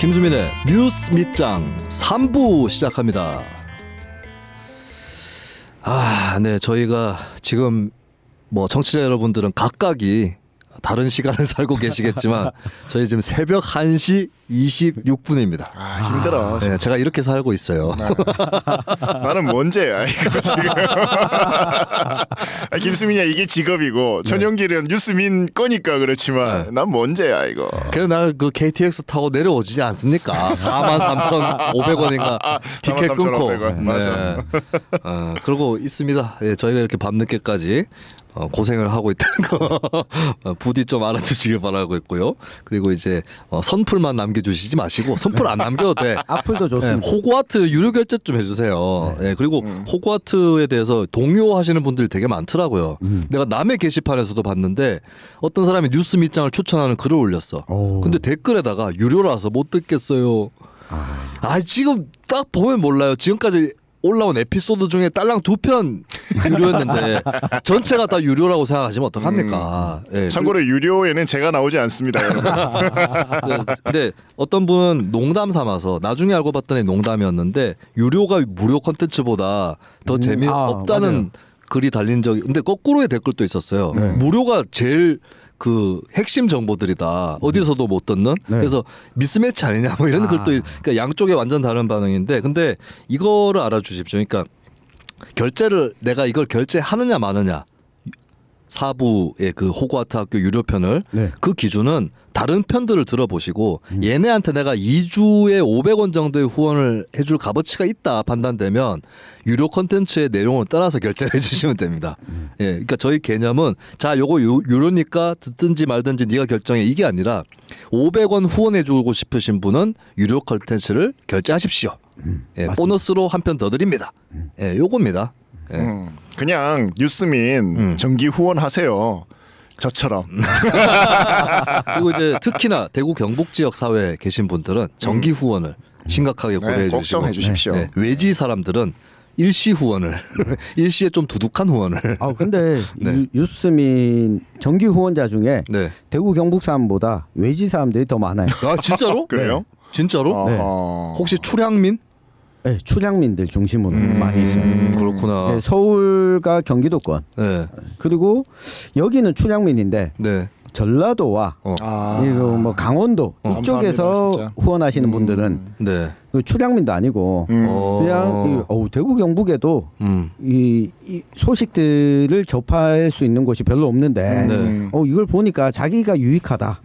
김수민의 뉴스 밑장 3부 시작합니다. 네, 저희가 지금 뭐 청취자 여러분들은 각각이 다른 시간을 살고 계시겠지만 저희 지금 새벽 1시 26분입니다. 힘들어. 네, 제가 이렇게 살고 있어요. 나는 뭔죄야 이거 지금. 김수민이야 이게 직업이고 전용길은 뉴스민 거니까 그렇지만 난 뭔죄야 이거. 그래서 나 그 KTX 타고 내려오지 않습니까? 43,500원인가 티켓 끊고. 43,500원. 맞아. 그러고 있습니다. 예, 저희가 이렇게 밤늦게까지 고생을 하고 있다는 거 부디 좀 알아주시길 바라고 있고요. 그리고 이제 선풀만 남겨주시지 마시고 선풀 안 남겨도 돼. 악플도 좋습니다. 호그와트 유료 결제 좀 해주세요. 네. 그리고 호그와트에 대해서 동요하시는 분들이 되게 많더라고요. 내가 남의 게시판에서도 봤는데 어떤 사람이 뉴스 밑장을 추천하는 글을 올렸어. 근데 댓글에다가 유료라서 못 듣겠어요. 지금 딱 보면 몰라요. 지금까지 올라온 에피소드 중에 딸랑 2편 유료였는데 전체가 다 유료라고 생각하시면 어떡합니까? 예. 참고로 유료에는 제가 나오지 않습니다. 여러분. 근데 어떤 분은 농담 삼아서 나중에 알고 봤더니 농담이었는데 유료가 무료 콘텐츠보다 더 재미없다는 글이 달린 적이 근데 거꾸로의 댓글도 있었어요. 무료가 제일 그 핵심 정보들이다. 어디서도 못 듣는. 그래서 미스매치 아니냐 뭐 이런 글도 그러니까 양쪽에 완전 다른 반응인데 근데 이거를 알아주십시오. 그러니까 결제를 내가 이걸 결제하느냐 마느냐 4부의 그 호그와트 학교 유료편을 그 기준은 다른 편들을 들어보시고 얘네한테 내가 2주에 500원 정도의 후원을 해줄 값어치가 있다 판단되면 유료 콘텐츠의 내용을 따라서 결제를 해주시면 됩니다. 예, 그러니까 저희 개념은 자 요거 유료니까 듣든지 말든지 네가 결정해 이게 아니라 500원 후원해주고 싶으신 분은 유료 콘텐츠를 결제하십시오. 예, 보너스로 한 편 더 드립니다. 예, 요겁니다. 예. 그냥 뉴스민 정기 후원하세요. 저처럼. 그리고 이제 특히나 대구 경북 지역 사회에 계신 분들은 정기 후원을 심각하게 고려해 주시고 걱정해 주십시오. 외지 사람들은 일시 후원을 일시에 좀 두둑한 후원을. 근데 뉴스민 정기 후원자 중에 대구 경북 사람보다 외지 사람들이 더 많아요. 진짜로? 그래요? 진짜로? 혹시 출향민? 네, 출향민들 중심으로 많이 있어요. 그렇구나. 네, 서울과 경기도권. 그리고 여기는 출향민인데 전라도와 그리고 뭐 강원도 이쪽에서 감사합니다, 후원하시는 분들은 그 출향민도 아니고 그냥 대구 경북에도 이 소식들을 접할 수 있는 곳이 별로 없는데 이걸 보니까 자기가 유익하다.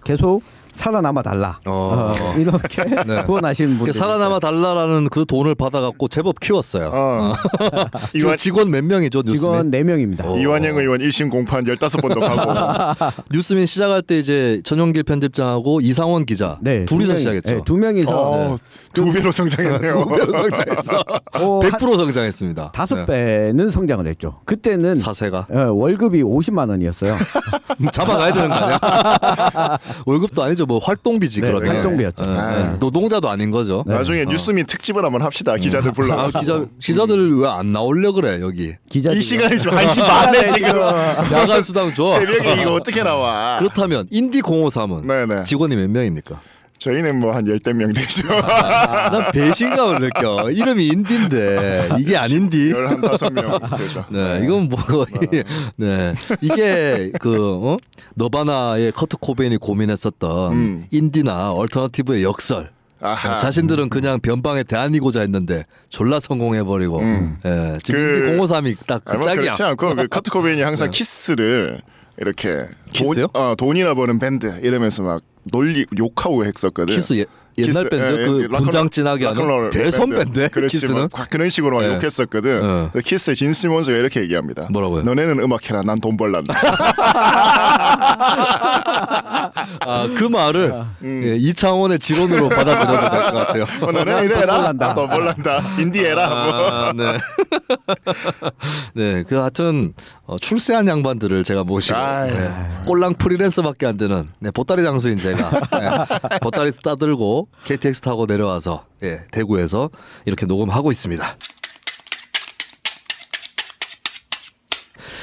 계속 살아남아 달라. 이렇게 후원하시는 분들. 살아남아 달라라는 그 돈을 받아갖고 제법 키웠어요. 지금 직원 몇 명이죠? 뉴스민? 직원 4명입니다. 이완영 의원 1심 공판 15번도 가고. 뉴스민 시작할 때 이제 전용길 편집장하고 이상원 기자 둘이서 시작했죠. 2명이서 2배로 성장했네요. 2배로 성장했어. 100% 성장했습니다. 5배는 성장을 했죠. 그때는 사세가 월급이 50만 원이었어요. 잡아가야 되는 거 아니야? 월급도 아니죠. 뭐 활동비지 그러면. 활동비였죠. 노동자도 아닌 거죠. 나중에 뉴스민 특집을 한번 합시다. 기자들 불러. 기자들 왜 안 나오려 그래 여기? 이 시간이 지금 1시 반에 지금. 야간 수당 줘. 새벽에 이거 어떻게 나와? 그렇다면 인디 053은 직원이 몇 명입니까? 저희는 뭐 한 10대 명 되죠. 난 배신감을 느껴. 이름이 인디인데 이게 아닌디. 15명 되죠. 이건 뭐 이게 그 너바나의 커트 코베인이 고민했었던 인디나 얼터너티브의 역설. 자신들은 그냥 변방의 대안이고자 했는데 졸라 성공해버리고 지금 인디 053이 딱 그 짝이야. 그렇지 않고 그 커트 코베인이 항상 키스를 이렇게 키스요? 돈이나 버는 밴드 이러면서 막 욕하고 했었거든. 키스 옛날 밴드 그 분장 진하게 하는 대선 밴드 키스는 그런 식으로 막 욕했었거든. 키스의 진 시몬즈가 이렇게 얘기합니다. 뭐라고요? 너네는 음악해라, 난 돈 벌란다. 그 말을 이창원의 지론으로 받아들여도 될 것 같아요. 너네는 이래라, 난 돈 벌란다. 인디해라. 그 하여튼 출세한 양반들을 제가 모시고 꼴랑 프리랜서밖에 안 되는 보따리 장수인 제가 보따리 싸들고 KTX 타고 내려와서 대구에서 이렇게 녹음하고 있습니다.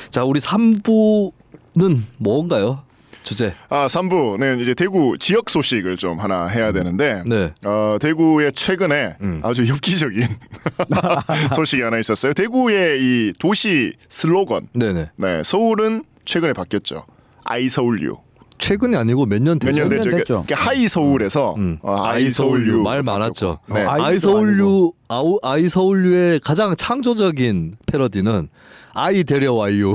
자, 우리 3부는 뭔가요? 주제. 3부는 이제 대구 지역 소식을 좀 하나 해야 되는데 네. 대구에 최근에 아주 엽기적인 소식이 하나 있었어요. 대구의 이 도시 슬로건. 네네. 네, 서울은 최근에 바뀌었죠. 아이 서울유. 최근이 아니고 몇 년 됐죠. 몇 년 됐죠. 하이 서울에서 아이 서울유 말 많았죠. 네. 아이 서울유의 가장 창조적인 패러디는 아이 데려와유.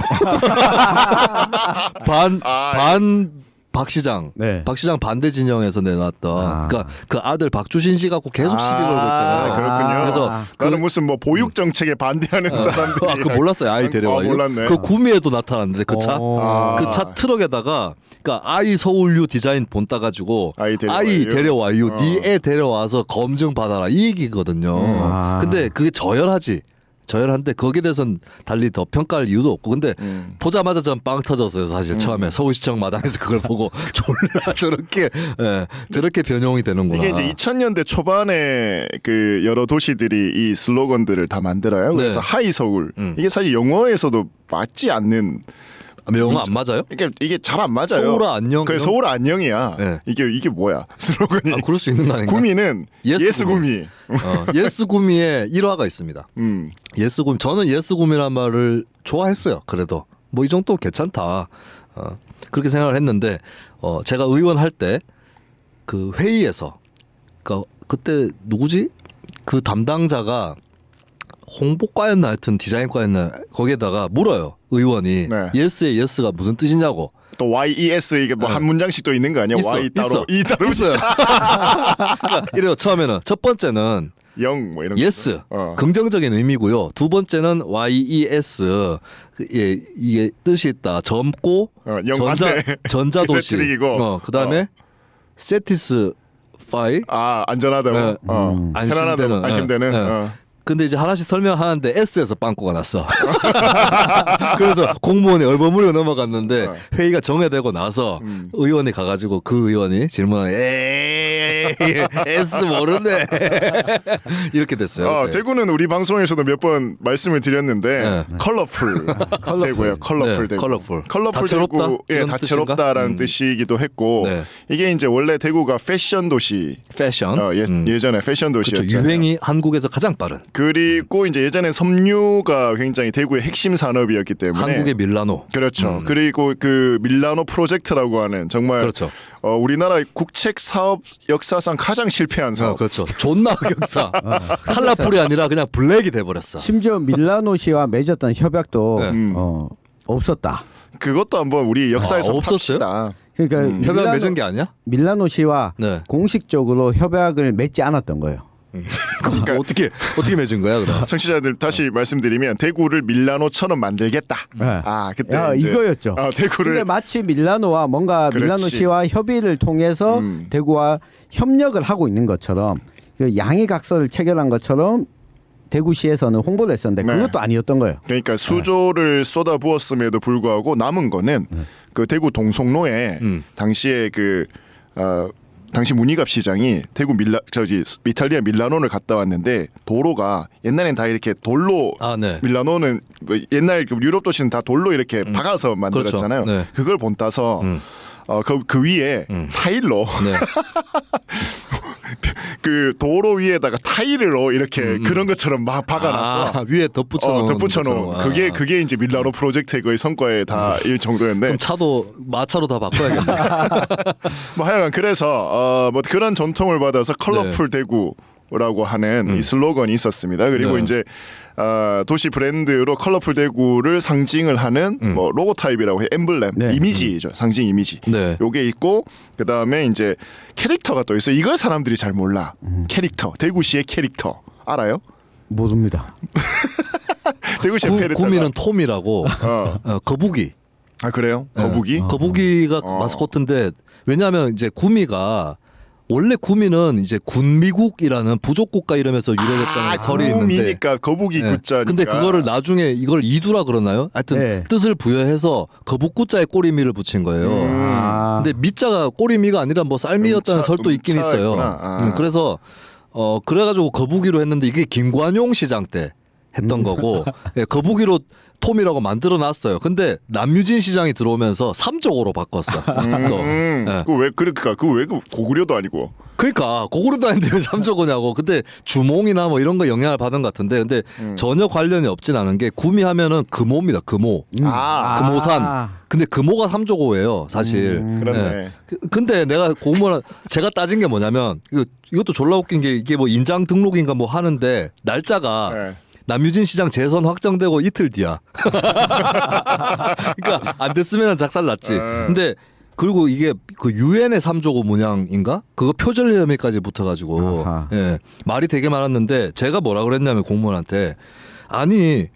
반 박시장, 네. 박시장 반대 진영에서 내놨던, 그러니까 그 아들 박주신 씨 갖고 계속 시비 걸고 있잖아요. 그렇군요. 그래서 나는 무슨 뭐 보육 정책에 반대하는 사람들이 그거 몰랐어요. 아이 데려와요. 몰랐네. 그 구미에도 나타났는데 그 차, 그 차 트럭에다가 그러니까 아이 서울유 디자인 본 따가지고 아이 데려와유, 네 애 데려와서 검증 받아라 이 얘기거든요. 근데 그게 저열한데 거기에 대해서는 달리 더 평가할 이유도 없고 근데 보자마자 전 빵 터졌어요 사실 처음에 서울시청 마당에서 그걸 보고 졸라 저렇게 변형이 되는구나. 이게 이제 2000년대 초반에 그 여러 도시들이 이 슬로건들을 다 만들어요. 그래서 하이 서울 이게 사실 영어에서도 맞지 않는. 영어 안 맞아요? 이게 잘 안 맞아요. 서울아 안녕. 그래 서울아 안녕이야. 네. 이게 뭐야 슬로건이? 그럴 수 있는 거 아닌가? 구미는 예스 구미. 예스 구미의 일화가 있습니다. 예스 구미. 저는 예스 구미란 말을 좋아했어요. 그래도 뭐 이 정도 괜찮다. 그렇게 생각을 했는데 제가 의원 할 때 그 회의에서 그때 누구지? 그 담당자가 홍보과였나 하여튼 디자인과였나 거기에다가 물어요. 의원이 네. 예스의 예스가 무슨 뜻이냐고. 또 YES 이게 뭐 한 문장씩 또 있는 거 아니야? Y 따로 E 따로 있어요. 이래요. 처음에는 첫 번째는 영 뭐 이런 예스 긍정적인 의미고요. 두 번째는 YES 이게 뜻이 있다. 젊고 전자도시. 그다음에 satisfy 안전하다고. 안심되는. 근데 이제 하나씩 설명하는데 S에서 빵꾸가 났어. 그래서 공무원이 얼버무려 넘어갔는데 회의가 정회되고 나서 의원이 가가지고 그 의원이 질문하는 에이 S 모르네 이렇게 됐어요. 대구는 우리 방송에서도 몇 번 말씀을 드렸는데 컬러풀 대구예요. 컬러풀 대구. 컬러풀 다채롭다? 대구. 예, 다채롭다라는 뜻이기도 했고 이게 이제 원래 대구가 패션 도시. 예전에 패션 도시였죠. 그렇죠. 유행이 한국에서 가장 빠른. 그리고 이제 예전에 섬유가 굉장히 대구의 핵심 산업이었기 때문에 한국의 밀라노. 그렇죠. 그리고 그 밀라노 프로젝트라고 하는 정말 그렇죠. 우리나라 국책 사업 역사상 가장 실패한 사업. 그렇죠. 존나 역사. 컬러풀이 아니라 그냥 블랙이 돼버렸어. 심지어 밀라노시와 맺었던 협약도 없었다. 그것도 한번 우리 역사에서 없었어요? 팝시다. 그러니까 협약 맺은 게 아니야? 밀라노시와 공식적으로 협약을 맺지 않았던 거예요. 그러니까 어떻게 맺은 거야, 그럼? 청취자들 다시 말씀드리면 대구를 밀라노처럼 만들겠다. 그때 이거였죠. 대구를. 근데 마치 밀라노와 뭔가 밀라노시와 협의를 통해서 대구와 협력을 하고 있는 것처럼 양해각서를 체결한 것처럼 대구시에서는 홍보를 했었는데 그것도 아니었던 거예요. 그러니까 수조를 쏟아부었음에도 불구하고 남은 거는 그 대구 동성로에 당시에 당시 문희갑 시장이 대구 이탈리아 밀라노를 갔다 왔는데 도로가 옛날엔 다 이렇게 돌로 밀라노는 옛날 유럽 도시는 다 돌로 이렇게 박아서 만들었잖아요. 그렇죠. 그걸 본따서 그 위에 타일로 그 도로 위에다가 타일로 이렇게 그런 것처럼 막 박아놨어. 위에 덧붙여놓은. 그게 이제 밀라노 프로젝트의 거의 성과에 닿을 정도였는데. 그럼 차도 마차로 다 바꿔야겠네. 뭐 하여간 그래서 뭐 그런 전통을 받아서 컬러풀 대구라고 하는 이 슬로건이 있었습니다. 그리고 이제 도시 브랜드로 컬러풀 대구를 상징을 하는 뭐 로고 타입이라고 해 엠블렘 이미지죠. 상징 이미지. 요게 있고 그다음에 이제 캐릭터가 또 있어요. 이걸 사람들이 잘 몰라. 캐릭터. 대구시의 캐릭터. 알아요? 모릅니다. 대구시의 캐릭터. 구미는 톰이라고. 거북이. 그래요? 거북이? 거북이가 마스코트인데 왜냐하면 이제 구미가 원래 구미는 이제 군미국이라는 부족국가 이러면서 유래됐다는 설이 있는데 구미니까 거북이 구자니까. 근데 그거를 나중에 이걸 이두라 그러나요? 하여튼 뜻을 부여해서 거북구자에 꼬리미를 붙인 거예요. 근데 미자가 꼬리미가 아니라 뭐 쌀미였다는 설도 있긴 있어요. 그래서 그래가지고 거북이로 했는데 이게 김관용 시장 때 했던 거고 거북이로 톰이라고 만들어놨어요. 근데 남유진 시장이 들어오면서 3조고로 바꿨어. 또. 네. 그왜 그러니까 그왜 고구려도 아니고. 그러니까 고구려도 아닌데 왜 3조고냐고. 근데 주몽이나 뭐 이런 거 영향을 받은 것 같은데 근데 전혀 관련이 없진 않은 게 구미하면은 금오입니다. 금오. 금오산. 근데 금오가 3조고예요, 사실. 그렇네. 네. 근데 내가 공무원 제가 따진 게 뭐냐면 이것도 졸라 웃긴 게 이게 뭐 인장 등록인가 뭐 하는데 날짜가 네. 남유진 시장 재선 확정되고 이틀 뒤야. 그러니까 안 됐으면 작살 났지. 근데 그리고 이게 그 유엔의 3조고 문양인가? 그거 표절 혐의까지 붙어가지고 예, 말이 되게 많았는데 제가 뭐라 그랬냐면 공무원한테 아니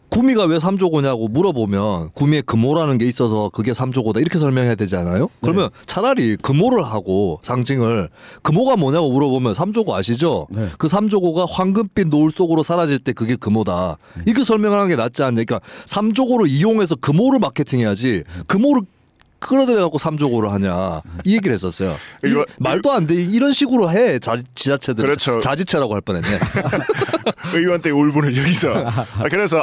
구미가 왜 3조고냐고 물어보면 구미에 금오라는 게 있어서 그게 3조고다 이렇게 설명해야 되지 않아요? 그러면 차라리 금오를 하고 상징을 금오가 뭐냐고 물어보면 3조고 아시죠? 네. 그 3조고가 황금빛 노을 속으로 사라질 때 그게 금오다. 이렇게 설명하는 게 낫지 않냐. 그러니까 3조고를 이용해서 금오를 마케팅해야지 금오를 끌어들여갖고 3조고를 하냐 이 얘기를 했었어요. 말도 안 돼. 이런 식으로 해 지자체들. 그렇죠. 자지체라고 할 뻔했네. 의원대 울분을 여기서. 그래서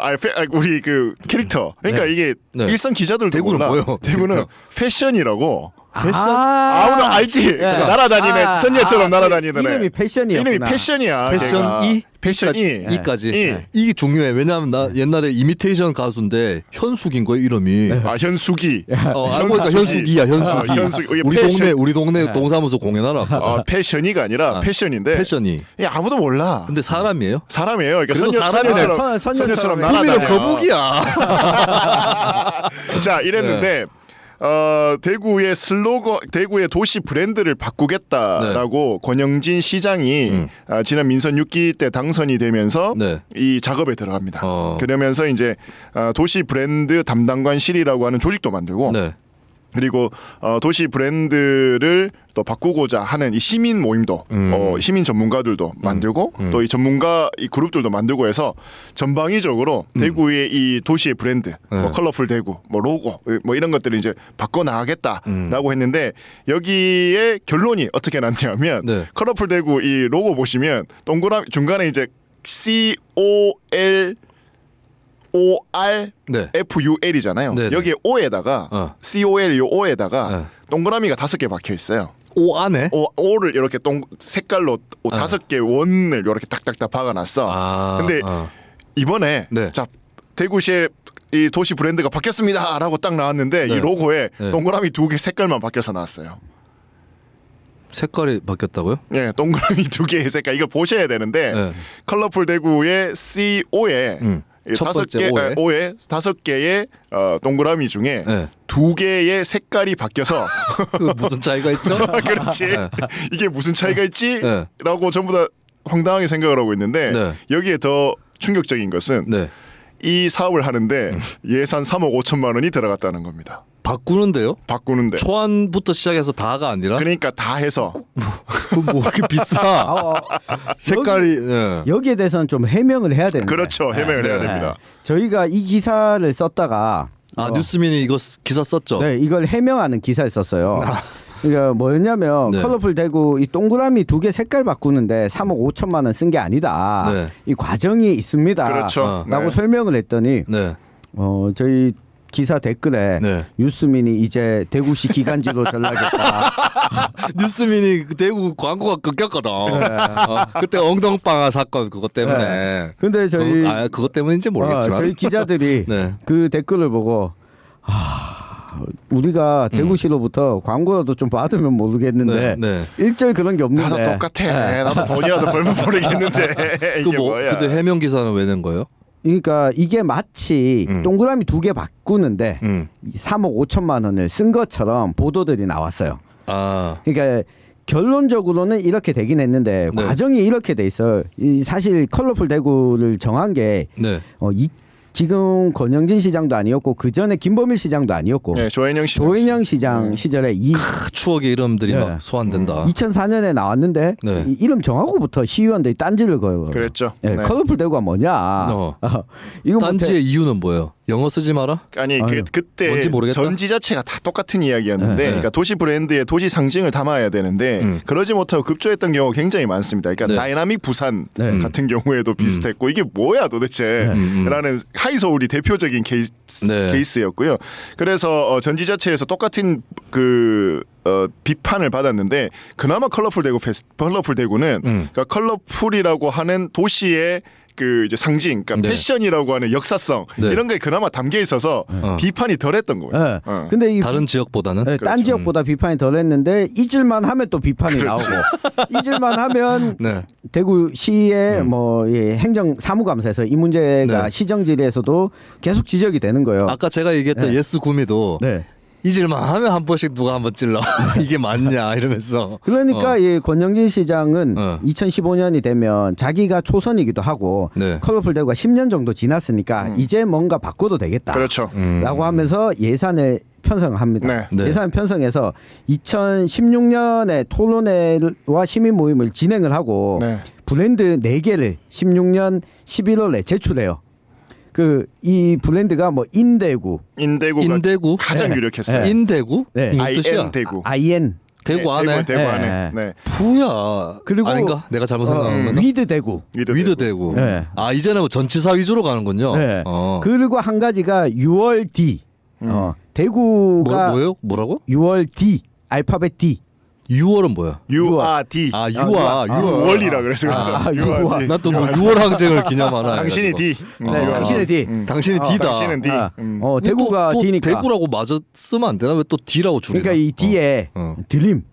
우리 그 캐릭터. 그러니까 이게 일선 기자들도 대구는 몰라. 뭐예요? 대구는 캐릭터. 패션이라고. 패션? 아무도 알지. 날아다니네. 선녀처럼 날아다니던 애. 이름이 패션이었구나. 이름이 패션이야. 패션 걔가. 이? 패션 이까지. 이게 중요해. 왜냐하면 나 옛날에 이미테이션 가수인데 현숙인 거예요 이름이. 아 현숙이. 알고 보니까 현숙이야. 현숙이. 현숙. 우리 동네 동사무소 공연하라. 패션이가 아니라 패션인데. 패션이. 아무도 몰라. 근데 사람이에요? 사람이에요. 그러니까 그래도 사람이네. 선녀처럼 구미는 날아다녀. 거북이야. 자 이랬는데. 대구의 대구의 도시 브랜드를 바꾸겠다라고 권영진 시장이 지난 민선 6기 때 당선이 되면서 이 작업에 들어갑니다. 그러면서 이제 도시 브랜드 담당관실이라고 하는 조직도 만들고 그리고 도시 브랜드를 또 바꾸고자 하는 이 시민 모임도 시민 전문가들도 만들고 또 이 전문가 이 그룹들도 만들고 해서 전방위적으로 대구의 이 도시의 브랜드 뭐 컬러풀 대구 뭐 로고 뭐 이런 것들을 이제 바꿔 나가겠다라고 했는데 여기에 결론이 어떻게 났냐면 컬러풀 대구 이 로고 보시면 동그라미 중간에 이제 COL ORFUL이잖아요. 여기에 O에다가 COL 요 O에다가 동그라미가 5개 박혀 있어요. O 안에? O를 이렇게 색깔로 5개 원을 이렇게 딱딱딱 박아놨어. 근데 이번에 자 대구시의 이 도시 브랜드가 바뀌었습니다라고 딱 나왔는데 이 로고에 동그라미 2개 색깔만 바뀌어서 나왔어요. 색깔이 바뀌었다고요? 네, 동그라미 2개의 색깔 이걸 보셔야 되는데 컬러풀 대구의 CO에 다섯 개의 동그라미 중에 2개의 색깔이 바뀌어서 무슨 차이가 있죠? 그렇지. 이게 무슨 차이가 있지? 라고 전부 다 황당하게 생각을 하고 있는데 여기에 더 충격적인 것은 이 사업을 하는데 예산 3억 5천만 원이 들어갔다는 겁니다. 바꾸는데요? 바꾸는데 초안부터 시작해서 다가 아니라? 그러니까 다 해서 뭐 이렇게 비싸? 색깔이 여기에 대해서는 좀 해명을 해야 되는데. 그렇죠. 해명을 해야 됩니다. 저희가 이 기사를 썼다가 뉴스민이 이거 기사 썼죠? 네, 이걸 해명하는 기사를 썼어요. 그러니까 뭐였냐면 컬러풀 대구 이 동그라미 2개 색깔 바꾸는데 3억 5천만 원 쓴 게 아니다. 이 과정이 있습니다. 그렇죠. 라고 설명을 했더니 저희 기사 댓글에 뉴스민이 이제 대구시 기간지로 전락했다. 뉴스민이 대구 광고가 끊겼거든. 그때 엉덩방아 사건 그것 때문에. 근데 저희 그것 때문인지 모르겠지만 저희 기자들이 그 댓글을 보고 우리가 대구시로부터 광고라도 좀 받으면 모르겠는데 일절 그런 게 없는데 나도 똑같아. 나도 돈이라도 벌면 모르겠는데 이게 뭐야? 근데 해명 기사는 왜 낸 거예요? 그러니까 이게 마치 동그라미 2개 바꾸는데 3억 5천만 원을 쓴 것처럼 보도들이 나왔어요. 그러니까 결론적으로는 이렇게 되긴 했는데 과정이 이렇게 돼 있어요. 사실 컬러풀 대구를 정한 게 지금 권영진 시장도 아니었고 그 전에 김범일 시장도 아니었고 조인영 시장 시절에 이 추억의 이름들이 막 소환된다. 2004년에 나왔는데 이 이름 정하고부터 시의원들이 딴지를 걸어요. 그랬죠. 컬러풀 대구가 뭐냐? 이거 딴지의 이유는 뭐예요? 영어 쓰지 마라? 아니 그때 뭔지 모르겠다. 전지 자체가 다 똑같은 이야기였는데 네. 그러니까 도시 브랜드의 도시 상징을 담아야 되는데 그러지 못하고 급조했던 경우가 굉장히 많습니다. 그러니까 네. 다이나믹 부산 네. 같은 경우에도 비슷했고 이게 뭐야 도대체 라는 하이서울이 대표적인 케이스였고요. 그래서 전지 자체에서 똑같은 비판을 받았는데 그나마 컬러풀 대구는 그러니까 컬러풀이라고 하는 도시의 그 이제 상징, 그러니까 네. 패션이라고 하는 역사성 네. 이런 게 그나마 담겨 있어서 비판이 덜했던 거예요. 네. 근데 이 다른 지역보다는 네, 딴 지역보다 비판이 덜했는데 잊을만 하면 또 비판이 나오고 잊을만 하면 네. 대구시의 행정 사무감사에서 이 문제가 네. 시정질에서도 계속 지적이 되는 거예요. 아까 제가 얘기했던 네. 예스 구미도 네. 잊을만 하면 한 번씩 누가 한 번 찔러 이게 맞냐 이러면서 그러니까 이 권영진 시장은 2015년이 되면 자기가 초선이기도 하고 네. 컬러풀 대구가 10년 정도 지났으니까 이제 뭔가 바꿔도 되겠다. 그렇죠. 라고 하면서 예산을 편성합니다. 네. 네. 예산을 편성해서 2016년에 토론회와 시민 모임을 진행을 하고 네. 브랜드 4개를 16년 11월에 제출해요. 이 브랜드가 뭐 인대구가 인대구 가장 네. 유력했어요. 네. 인대구 네. 무슨 뜻이야? IN 대구. IN 대구 안에 대구 안에. 네. 네. 푸야 그리고 아닌가? 내가 잘못 생각한 건가? 위드 대구. 위드 대구. 네. 아 이제는 뭐 전치사 위주로 가는군요. 네. 어. 그리고 한 가지가 6월 D. 대구가 뭐예요? 뭐라고? 6월 D 알파벳 D. 6월은 뭐야? URD. 아 6월 6월이라 그래서 유월. 난또 뭐 6월 항쟁을 기념하나? 당신이 D. 네, 당신의 D. 당신이 D다. 당신은 D. 대구가 또 D니까. 대구라고 맞아 쓰면 안 되나? 왜 또 D라고 줄이나? 그러니까 이 D에 드림,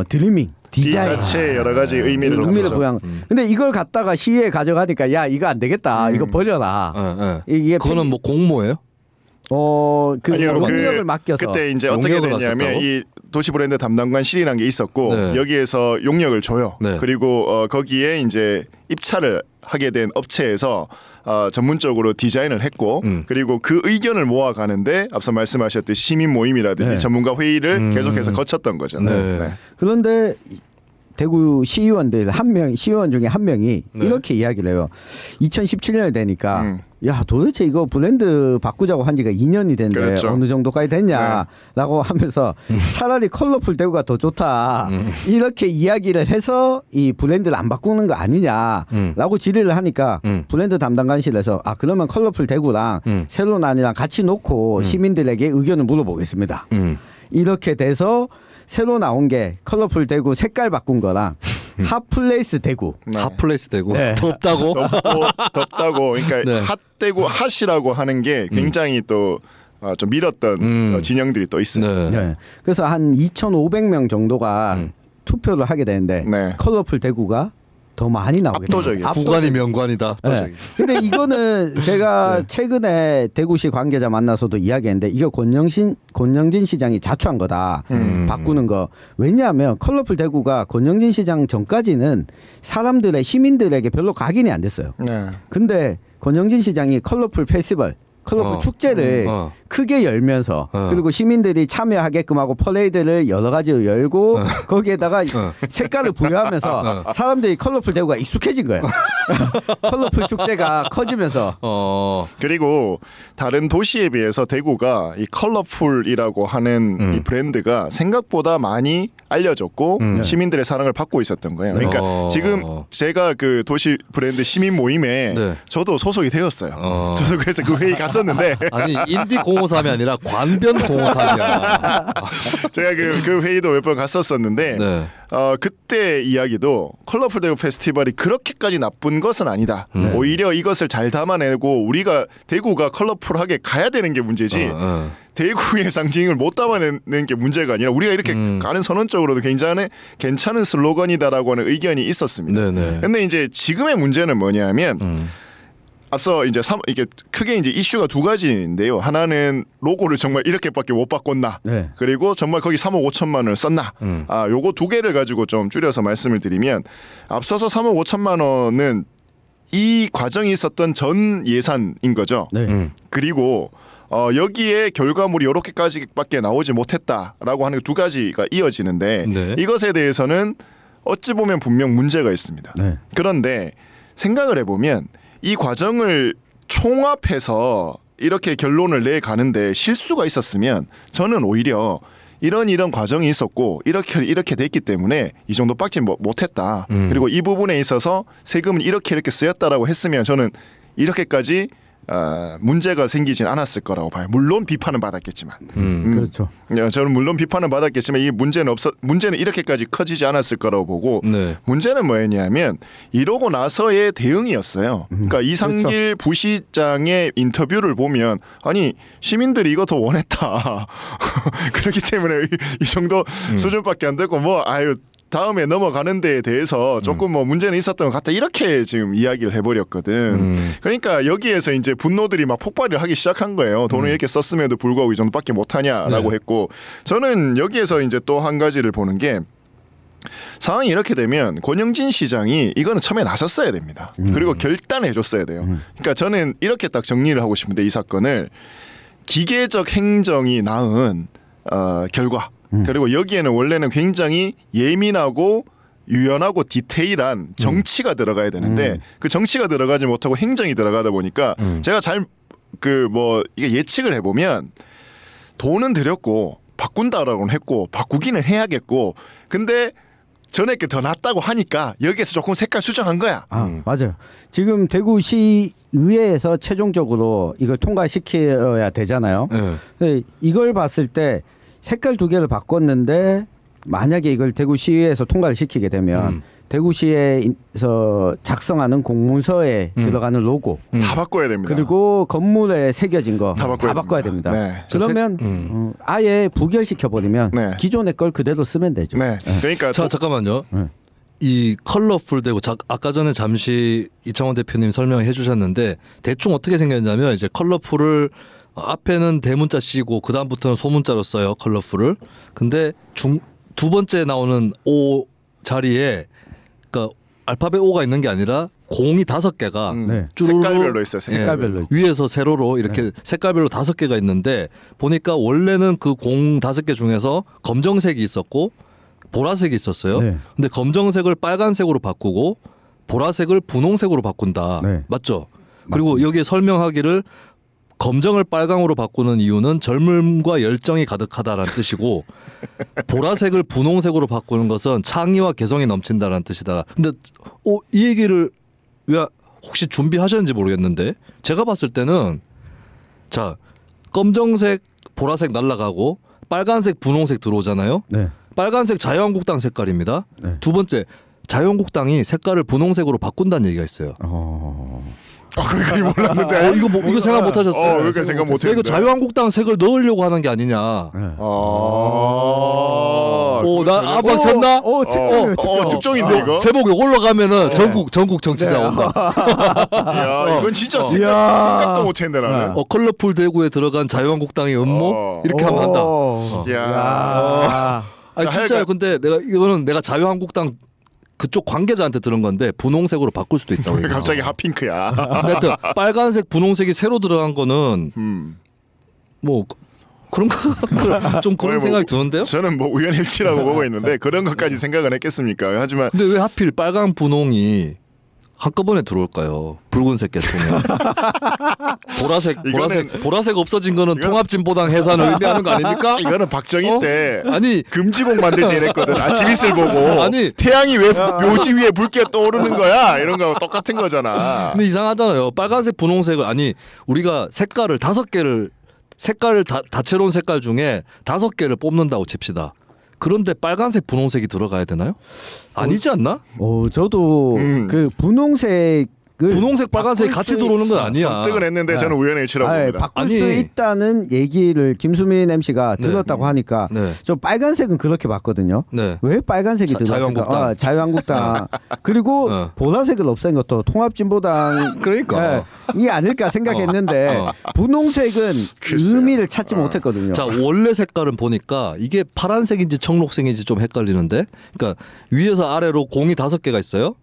드리밍, D 디자인. 자체 여러 가지 의미를 부양. 근데 이걸 갖다가 시에 가져가니까 야 이거 안 되겠다. 이거 버려라. 이게 그거는 뭐 공모예요? 아니요, 용역을 맡겨서 그때 이제 어떻게 용역을 됐냐면 맡겼다고? 이 도시 브랜드 담당관 실이라는 게 있었고 네. 여기에서 용역을 줘요. 네. 그리고 거기에 이제 입찰을 하게 된 업체에서 전문적으로 디자인을 했고 그리고 그 의견을 모아가는데 앞서 말씀하셨듯이 시민 모임이라든지 네. 전문가 회의를 계속해서 거쳤던 거죠. 네. 네. 그런데 대구 시의원들 시의원 중에 한 명이 네. 이렇게 이야기를 해요. 2017년이 되니까 야 도대체 이거 브랜드 바꾸자고 한 지가 2년이 됐는데 그렇죠. 어느 정도까지 됐냐라고 하면서 차라리 컬러풀 대구가 더 좋다 이렇게 이야기를 해서 이 브랜드를 안 바꾸는 거 아니냐라고 질의를 하니까 브랜드 담당관실에서 그러면 컬러풀 대구랑 새로운 안이랑 같이 놓고 시민들에게 의견을 물어보겠습니다. 이렇게 돼서 새로 나온 게 컬러풀 대구 색깔 바꾼 거랑 핫플레이스 대구. 네. 핫플레이스 대구. 네. 덥다고? 덥다고. 그러니까 네. 핫대구 핫이라고 하는 게 굉장히 또 좀 밀었던 진영들이 또 있어요. 네. 네. 그래서 한 2,500명 정도가 투표를 하게 되는데 네. 컬러풀 대구가 더 많이 나오게 압도적이에요. 구관이 명관이다. 네. 근데 이거는 제가 최근에 대구시 관계자 만나서도 이야기했는데 이거 권영진 시장이 자초한 거다. 바꾸는 거. 왜냐하면 컬러풀 대구가 권영진 시장 전까지는 사람들의 시민들에게 별로 각인이 안 됐어요. 네. 근데 권영진 시장이 컬러풀 페스티벌 컬러풀 축제를 크게 열면서 그리고 시민들이 참여하게끔 하고 퍼레이드를 여러 가지로 열고 거기에다가 색깔을 부여하면서 사람들이 컬러풀 대구가 익숙해진 거예요. 컬러풀 축제가 커지면서 그리고 다른 도시에 비해서 대구가 이 컬러풀이라고 하는 이 브랜드가 생각보다 많이 알려졌고 시민들의 사랑을 받고 있었던 거예요. 그러니까 지금 제가 그 도시 브랜드 시민 모임에 네. 저도 소속이 되었어요. 저도 그래서 그 회의 갔었는데 아니 인디 053이 아니라 관변 053이야. 제가 그 회의도 몇 번 갔었었는데 네. 그때 이야기도 컬러풀 대구 페스티벌이 그렇게까지 나쁜 것은 아니다. 오히려 이것을 잘 담아내고 우리가 대구가 컬러풀하게 가야 되는 게 문제지. 대구의 상징을 못 담아내는 게 문제가 아니라 우리가 이렇게 가는 선언적으로도 굉장히 괜찮은 슬로건이다라고 하는 의견이 있었습니다. 근데 이제 지금의 문제는 뭐냐면 앞서 이제 이게 크게 이제 이슈가 두 가지인데요. 하나는 로고를 정말 이렇게밖에 못 바꿨나. 네. 그리고 정말 거기 3억 5천만 원을 썼나. 요거 두 개를 가지고 좀 줄여서 말씀을 드리면 앞서서 3억 5천만 원은 이 과정이 있었던 전 예산인 거죠. 네. 그리고 여기에 결과물이 이렇게까지밖에 나오지 못했다라고 하는 두 가지가 이어지는데 네. 이것에 대해서는 어찌 보면 분명 문제가 있습니다. 네. 그런데 생각을 해보면 이 과정을 총합해서 이렇게 결론을 내 가는데 실수가 있었으면 저는 오히려 이런 과정이 있었고 이렇게 됐기 때문에 이 정도 빡지 못했다. 그리고 이 부분에 있어서 세금은 이렇게 쓰였다라고 했으면 저는 이렇게까지 문제가 생기진 않았을 거라고 봐요. 물론 비판은 받았겠지만. 그렇죠. 저는 물론 비판은 받았겠지만 이 문제는 이렇게까지 커지지 않았을 거라고 보고 네. 문제는 뭐였냐면 이러고 나서의 대응이었어요. 그러니까 이상길 그렇죠. 부시장의 인터뷰를 보면 아니 시민들이 이거 더 원했다. 그렇기 때문에 이 정도 수준밖에 안 되고 뭐 아유 다음에 넘어가는 데에 대해서 조금 뭐 문제는 있었던 것 같다 이렇게 지금 이야기를 해버렸거든. 그러니까 여기에서 이제 분노들이 막 폭발을 하기 시작한 거예요. 돈을 이렇게 썼음에도 불구하고 이 정도밖에 못하냐라고 했고 저는 여기에서 이제 또 한 가지를 보는 게 상황이 이렇게 되면 권영진 시장이 이거는 처음에 나섰어야 됩니다. 그리고 결단해 줬어야 돼요. 그러니까 저는 이렇게 딱 정리를 하고 싶은데 이 사건을 기계적 행정이 낳은 결과 그리고 여기에는 원래는 굉장히 예민하고 유연하고 디테일한 정치가 들어가야 되는데 그 정치가 들어가지 못하고 행정이 들어가다 보니까 제가 이게 예측을 해보면 돈은 들였고 바꾼다라고는 했고 바꾸기는 해야겠고 근데 전에 게 더 낫다고 하니까 여기에서 조금 색깔 수정한 거야. 맞아요. 지금 대구시 의회에서 최종적으로 이걸 통과시켜야 되잖아요. 네. 이걸 봤을 때 색깔 2개를 바꿨는데 만약에 이걸 대구시에서 통과를 시키게 되면 대구시에서 작성하는 공문서에 들어가는 로고 다 바꿔야 됩니다. 그리고 건물에 새겨진 거 다 바꿔야 됩니다. 네. 그러면 아예 부결시켜 버리면 네. 기존의 걸 그대로 쓰면 되죠. 네. 그러니까 자 잠깐만요. 이 컬러풀 되고 아까 전에 잠시 이창원 대표님 설명해 주셨는데 대충 어떻게 생겼냐면 이제 컬러풀을 앞에는 대문자 C고 그 다음부터는 소문자로 써요 컬러풀을. 근데 두 번째 나오는 O 자리에 그러니까 알파벳 O가 있는 게 아니라 공이 5개가 색깔별로 있어요. 색깔별로 위에서 세로로 이렇게 색깔별로 5개가 있는데 보니까 원래는 그 공 5개 중에서 검정색이 있었고 보라색이 있었어요. 네. 근데 검정색을 빨간색으로 바꾸고 보라색을 분홍색으로 바꾼다. 네. 맞죠? 그리고 여기에 설명하기를 검정을 빨강으로 바꾸는 이유는 젊음과 열정이 가득하다라는 뜻이고 보라색을 분홍색으로 바꾸는 것은 창의와 개성이 넘친다라는 뜻이다. 근데 이 얘기를 왜 혹시 준비하셨는지 모르겠는데 제가 봤을 때는 자 검정색 보라색 날라가고 빨간색 분홍색 들어오잖아요. 네. 빨간색 자유한국당 색깔입니다. 네. 두 번째 자유한국당이 색깔을 분홍색으로 바꾼다는 얘기가 있어요. 그걸 몰랐는데 이거 생각 못 하셨어요? 그러니까 생각 못 했는데. 이거 자유한국당 색을 넣으려고 하는 게 아니냐. 네. 나 아방쳤나? 특종인데 이거. 제목 올라가면은 전국 정치자 온다. 야, 이건 진짜 생각도 못 했는데 나는. 컬러풀 대구에 들어간 자유한국당의 음모 이렇게 하면 한다. 야. 아니 진짜요. 근데 내가 자유한국당 그쪽 관계자한테 들은 건데 분홍색으로 바꿀 수도 있다고. 왜 갑자기 핫핑크야? 하여튼 빨간색 분홍색이 새로 들어간 거는 뭐 그런가 좀 그런 생각이 드는데요. 저는 뭐 우연일치라고 보고 있는데 그런 것까지 생각을 했겠습니까? 하지만 근데 왜 하필 빨간 분홍이 한꺼번에 들어올까요? 붉은색 계통에 보라색 없어진 거는 통합진보당 해산을 의미하는 거 아닙니까? 이거는 박정희 때 아니 금지곡 만들 때 이랬거든. 아침 이슬 보고 아니 태양이 왜 묘지 위에 붉게 떠오르는 거야? 이런 거 똑같은 거잖아. 근데 이상하잖아요. 빨간색 분홍색을 아니 우리가 색깔을 5개를 색깔을 다채로운 색깔 중에 5개를 뽑는다고 칩시다. 그런데 빨간색 분홍색이 들어가야 되나요? 아니지 않나? 저도 그 분홍색 빨간색이 같이 들어오는 건 아니야. 설득을 했는데 저는 우연일치라고 봅니다. 바꿀 수 있다는 얘기를 김수민 MC가 들었다고 하니까 저 빨간색은 그렇게 봤거든요. 왜 빨간색이 들어갔을까? 자유한국당 그리고 보라색을 없앤 것도 통합진보당 그러니까 이 아닐까 생각했는데 분홍색은 의미를 찾지 못했거든요. 자 원래 색깔은 보니까 이게 파란색인지 청록색인지 좀 헷갈리는데 그러니까 위에서 아래로 공이 5개가 있어요.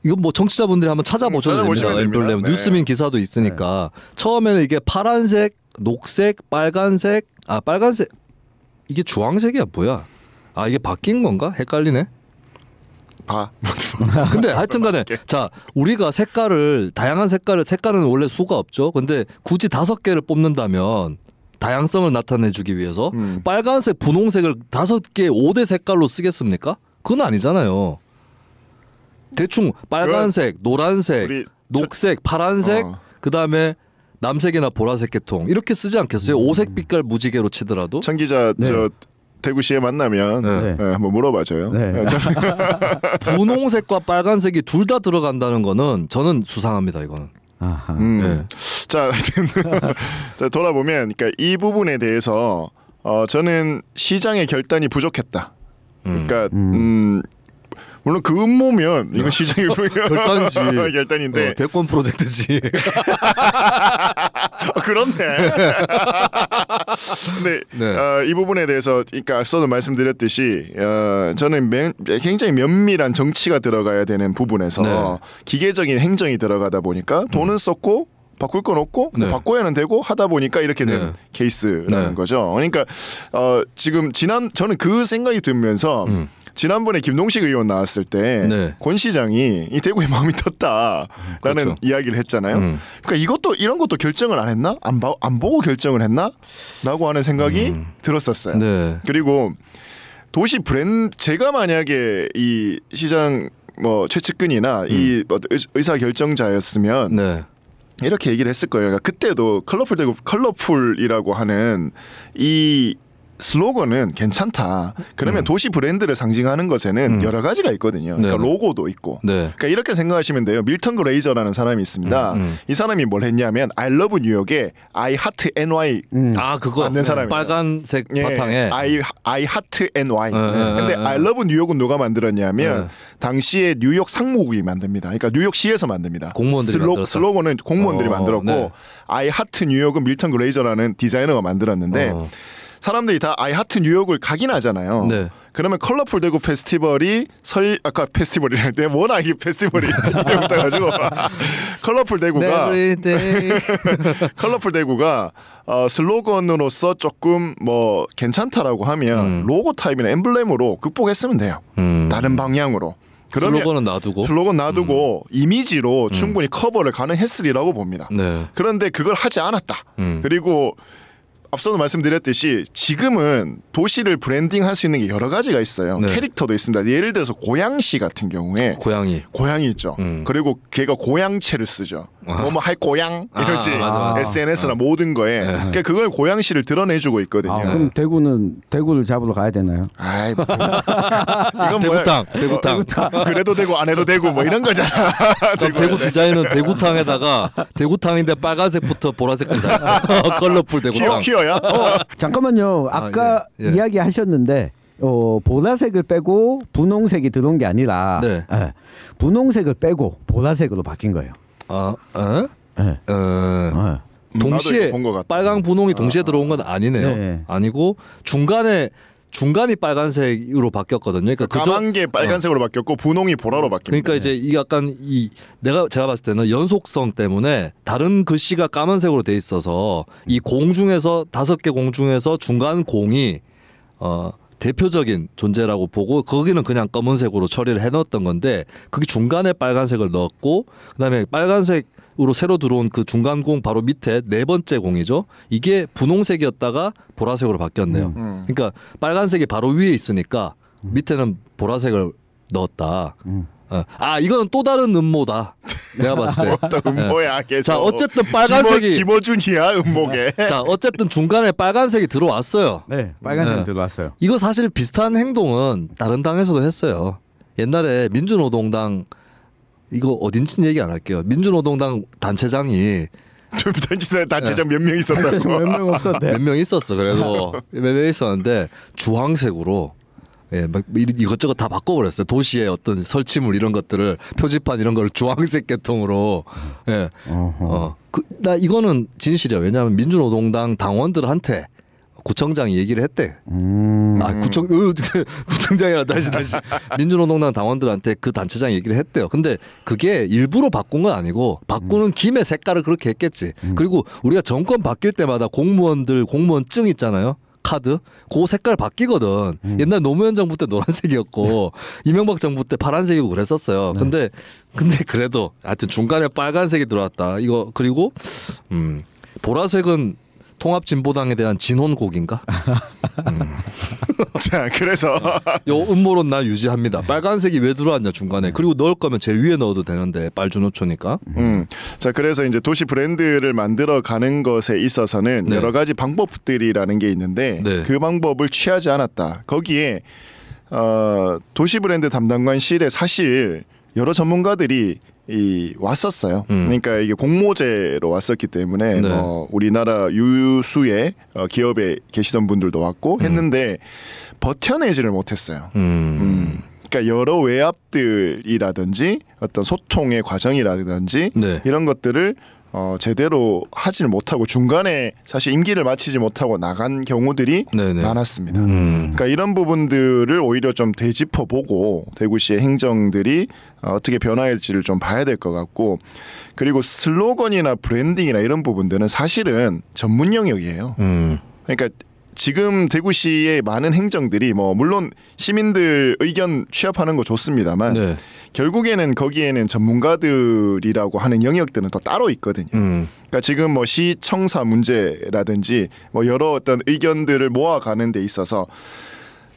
이건 뭐 청취자분들이 한번 찾아보셔도 됩니다. 네. 뉴스민 기사도 있으니까 처음에는 이게 파란색, 녹색, 빨간색 이게 주황색이야 뭐야? 이게 바뀐 건가? 헷갈리네. 봐. 근데 하여튼간에 자 우리가 다양한 색깔은 원래 수가 없죠. 근데 굳이 5개를 뽑는다면 다양성을 나타내주기 위해서 빨간색, 분홍색을 5개 5대 색깔로 쓰겠습니까? 그건 아니잖아요. 대충 빨간색, 노란색, 녹색, 파란색, 그다음에 남색이나 보라색 계통 이렇게 쓰지 않겠어요? 5색 빛깔 무지개로 치더라도. 천 기자 저 대구시에 만나면 한번 물어봐줘요. 네. 분홍색과 빨간색이 둘 다 들어간다는 거는 저는 수상합니다. 이거는. 네. 자, 자, 돌아보면 그러니까 이 부분에 대해서 저는 시장의 결단이 부족했다. 그러니까 물론 그 음모면 이건 시장의 결단이지. 결단인데 대권 프로젝트지. 그렇네. 근데 이 부분에 대해서 그러니까 앞서도 말씀드렸듯이 저는 굉장히 면밀한 정치가 들어가야 되는 부분에서 기계적인 행정이 들어가다 보니까 돈은 썼고 바꿀 건 없고 바꿔야는 되고 하다 보니까 이렇게 된 케이스라는 거죠. 그러니까 지금 저는 그 생각이 들면서 지난번에 김동식 의원 나왔을 때 권 시장이 이 대구에 마음이 텄다라는 그렇죠. 이야기를 했잖아요. 그러니까 이런 것도 결정을 안 했나? 안 보고 결정을 했나?라고 하는 생각이 들었었어요. 네. 그리고 도시 브랜드 제가 만약에 이 시장 뭐 최측근이나 이 의사 결정자였으면 이렇게 얘기를 했을 거예요. 그러니까 그때도 컬러풀이라고 하는 이 슬로건은 괜찮다. 그러면 도시 브랜드를 상징하는 것에는 여러 가지가 있거든요. 그러니까 로고도 있고. 그러니까 이렇게 생각하시면 돼요. 밀턴 그레이저라는 사람이 있습니다. 이 사람이 뭘 했냐면 I love 뉴욕에 I heart NY 그거 만든 사람이에요. 빨간색 바탕에 I heart NY. 근데 I love 뉴욕은 누가 만들었냐면 당시에 뉴욕 상무국이 만듭니다. 그러니까 뉴욕시에서 만듭니다. 공무원들이 만들었어. 슬로건은 공무원들이 만들었고 I heart 뉴욕은 밀턴 그레이저라는 디자이너가 만들었는데 사람들이 다 I heart 뉴욕을 각인하잖아요. 그러면 컬러풀 대구 페스티벌이 아까 페스티벌이랄 때 워낙 이 페스티벌이 이름을 따가지고 컬러풀 대구가 컬러풀 대구가 슬로건으로서 조금 뭐 괜찮다라고 하면 로고 타입이나 엠블렘으로 극복했으면 돼요. 다른 방향으로. 슬로건은 놔두고 슬로건 놔두고 이미지로 충분히 커버를 가능했으리라고 봅니다. 그런데 그걸 하지 않았다. 그리고 앞서도 말씀드렸듯이 지금은 도시를 브랜딩할 수 있는 게 여러 가지가 있어요. 캐릭터도 있습니다. 예를 들어서 고양시 같은 경우에 고양이 있죠. 그리고 걔가 고양체를 쓰죠. 뭐뭐 할 고양 이러지. 맞아. SNS나 모든 거에 그러니까 그걸 고양시를 드러내주고 있거든요. 그럼 대구를 잡으러 가야 되나요? 아이 뭐. 이건 대구탕. 그래도 되고 안 해도 되고 뭐 이런 거잖아. 대구 디자인은 대구탕에다가 대구탕인데 빨간색부터 보라색까지 다 있어. 컬러풀 대구탕. 퀴어야? 잠깐만요. 아까 이야기하셨는데 보라색을 빼고 분홍색이 들어온 게 아니라 분홍색을 빼고 보라색으로 바뀐 거예요. 동시에 빨강 분홍이 동시에 들어온 건 아니네요. 아니고 중간이 빨간색으로 바뀌었거든요. 그러니까 까만 게 빨간색으로 바뀌었고 분홍이 보라로 바뀝니다. 그러니까 이제 이 약간 제가 봤을 때는 연속성 때문에 다른 글씨가 까만색으로 돼 있어서 이 공 중에서 5개 공 중에서 중간 공이 대표적인 존재라고 보고 거기는 그냥 검은색으로 처리를 해놓았던 건데 그게 중간에 빨간색을 넣었고 그다음에 빨간색으로 새로 들어온 그 중간 공 바로 밑에 4번째 공이죠. 이게 분홍색이었다가 보라색으로 바뀌었네요. 그러니까 빨간색이 바로 위에 있으니까 밑에는 보라색을 넣었다. 이거는 또 다른 음모다. 내가 봤을 때. 어떤 음모야 계속. 자 어쨌든 빨간색이 김어준이야 음모게. 자 어쨌든 중간에 빨간색이 들어왔어요. 빨간색이 들어왔어요. 이거 사실 비슷한 행동은 다른 당에서도 했어요. 옛날에 민주노동당 이거 어딘지는 얘기 안 할게요. 민주노동당 단체장이 단체장 몇 명 있었다고. 몇 명 없었대. 몇 명 있었어. 그래도 몇 명 있었는데 주황색으로 막 이것저것 다 바꿔버렸어요. 도시의 어떤 설치물 이런 것들을 표지판 이런 걸 주황색 계통으로. 나 이거는 진실이야. 왜냐하면 민주노동당 당원들한테 구청장이 얘기를 했대. 구청장이라 다시 민주노동당 당원들한테 그 단체장이 얘기를 했대요. 근데 그게 일부러 바꾼 건 아니고 바꾸는 김에 색깔을 그렇게 했겠지. 그리고 우리가 정권 바뀔 때마다 공무원증 있잖아요. 카드 그 색깔 바뀌거든. 옛날 노무현 정부 때 노란색이었고 이명박 정부 때 파란색이고 그랬었어요. 근데 그래도 하여튼 중간에 빨간색이 들어왔다. 이거 그리고 보라색은 통합진보당에 대한 진혼곡인가? 자, 그래서 요 음모론 나 유지합니다. 빨간색이 왜 들어왔냐 중간에. 그리고 넣을 거면 제일 위에 넣어도 되는데 빨주노초니까. 자, 그래서 이제 도시 브랜드를 만들어 가는 것에 있어서는 네. 여러 가지 방법들이라는 게 있는데 네. 그 방법을 취하지 않았다. 거기에 도시 브랜드 담당관실에 사실 여러 전문가들이 왔었어요. 그러니까 이게 공모제로 왔었기 때문에 네. 뭐 우리나라 유수의 기업에 계시던 분들도 왔고 했는데 버텨내지를 못했어요. 그러니까 여러 외압들이라든지 어떤 소통의 과정이라든지 네. 이런 것들을 제대로 하지를 못하고 중간에 사실 임기를 마치지 못하고 나간 경우들이 네네. 많았습니다. 그러니까 이런 부분들을 오히려 좀 되짚어보고 대구시의 행정들이 어떻게 변화할지를 좀 봐야 될 것 같고, 그리고 슬로건이나 브랜딩이나 이런 부분들은 사실은 전문 영역이에요. 그러니까 지금 대구시의 많은 행정들이 뭐 물론 시민들 의견 취합하는 거 좋습니다만 네. 결국에는 거기에는 전문가들이라고 하는 영역들은 또 따로 있거든요. 그러니까 지금 뭐 시청사 문제라든지 뭐 여러 어떤 의견들을 모아가는 데 있어서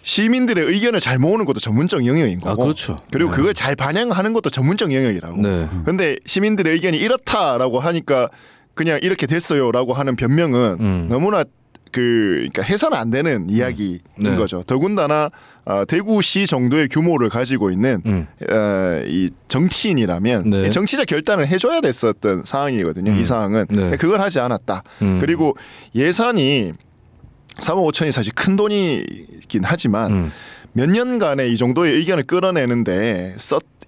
시민들의 의견을 잘 모으는 것도 전문적 영역인 거고, 그렇죠. 그리고 네. 그걸 잘 반영하는 것도 전문적 영역이라고. 네. 근데 시민들의 의견이 이렇다라고 하니까 그냥 이렇게 됐어요라고 하는 변명은 너무나 그러니까 해서는 안 되는 이야기인 네. 거죠. 더군다나 대구시 정도의 규모를 가지고 있는 이 정치인이라면 네. 정치적 결단을 해줘야 됐었던 상황이거든요. 이 상황은 네. 그걸 하지 않았다. 그리고 예산이 3억 5천이 사실 큰 돈이긴 하지만 몇 년간에 이 정도의 의견을 끌어내는데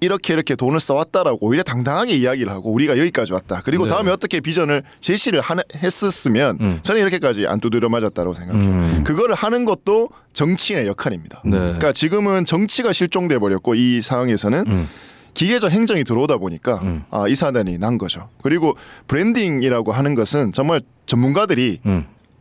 이렇게 돈을 써왔다라고 오히려 당당하게 이야기를 하고 우리가 여기까지 왔다. 그리고 네. 다음에 어떻게 비전을 제시를 했었으면 저는 이렇게까지 안 두드려 맞았다고 생각해요. 그거를 하는 것도 정치인의 역할입니다. 네. 그러니까 지금은 정치가 실종돼 버렸고 이 상황에서는 기계적 행정이 들어오다 보니까 이 사단이 난 거죠. 그리고 브랜딩이라고 하는 것은 정말 전문가들이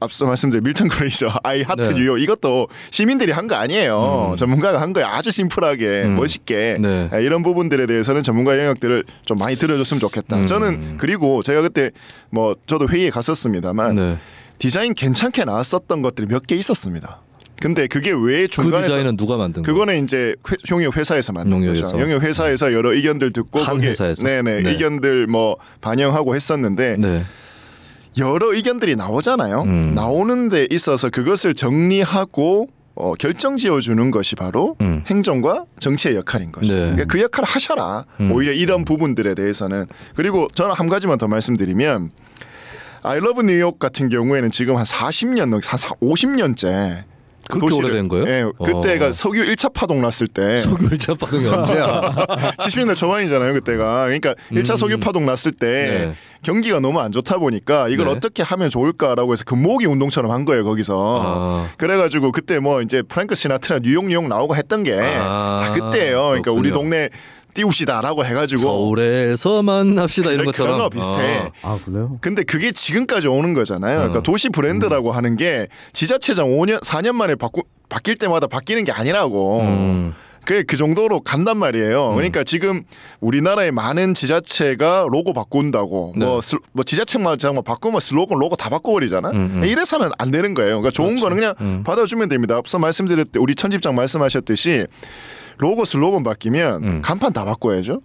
앞서 말씀드린 밀턴 그레이저, 아이 하트 네. 뉴욕 이것도 시민들이 한 거 아니에요. 전문가가 한 거예요. 아주 심플하게 멋있게. 네. 이런 부분들에 대해서는 전문가 영역들을 좀 많이 들어줬으면 좋겠다. 저는 그리고 제가 그때 뭐 저도 회의에 갔었습니다만 네. 디자인 괜찮게 나왔었던 것들이 몇 개 있었습니다. 근데 그게 왜 그 중간에서 디자인은 누가 만든 거예요? 그거는 이제 용역 회사에서 만든 거죠. 용역 회사에서 여러 의견들 듣고 한 거기에 회사에서? 네네 네. 의견들 뭐 반영하고 했었는데 네. 여러 의견들이 나오잖아요. 나오는 데 있어서 그것을 정리하고 결정 지어주는 것이 바로 행정과 정치의 역할인 거죠. 네. 그러니까 그 역할을 하셔라. 오히려 이런 부분들에 대해서는. 그리고 저는 한 가지만 더 말씀드리면 I Love New York 같은 경우에는 지금 한 40년, 한 50년째 그렇게 오래된 거예요? 예, 그때가 석유 1차 파동 났을 때 석유 1차 파동이 언제야? 70년대 초반이잖아요, 그때가. 그러니까 1차 석유 파동 났을 때 네. 경기가 너무 안 좋다 보니까 이걸 네. 어떻게 하면 좋을까라고 해서 금모으기 운동처럼 한 거예요, 거기서. 그래가지고 그때 뭐 이제 프랭크 시나트라 뉴욕 나오고 했던 게 다 그때예요. 그러니까 우리 동네 띄웁시다라고 해가지고 서울에서 만납시다 이런 그런 것처럼 거 비슷해. 아 그래요? 근데 그게 지금까지 오는 거잖아요. 그러니까 도시 브랜드라고 하는 게 지자체장 5년, 4년 만에 바뀔 때마다 바뀌는 게 아니라고. 그게 그 정도로 간단 말이에요. 그러니까 지금 우리나라의 많은 지자체가 로고 바꾼다고 네. 뭐 지자체만 바꾸면 슬로건 로고 다 바꿔버리잖아. 이래서는 안 되는 거예요. 그러니까 좋은 그렇죠. 거는 그냥 받아주면 됩니다. 앞서 말씀드렸듯이 우리 천집장 말씀하셨듯이 로고 슬로건 바뀌면 간판 다 바꿔야죠.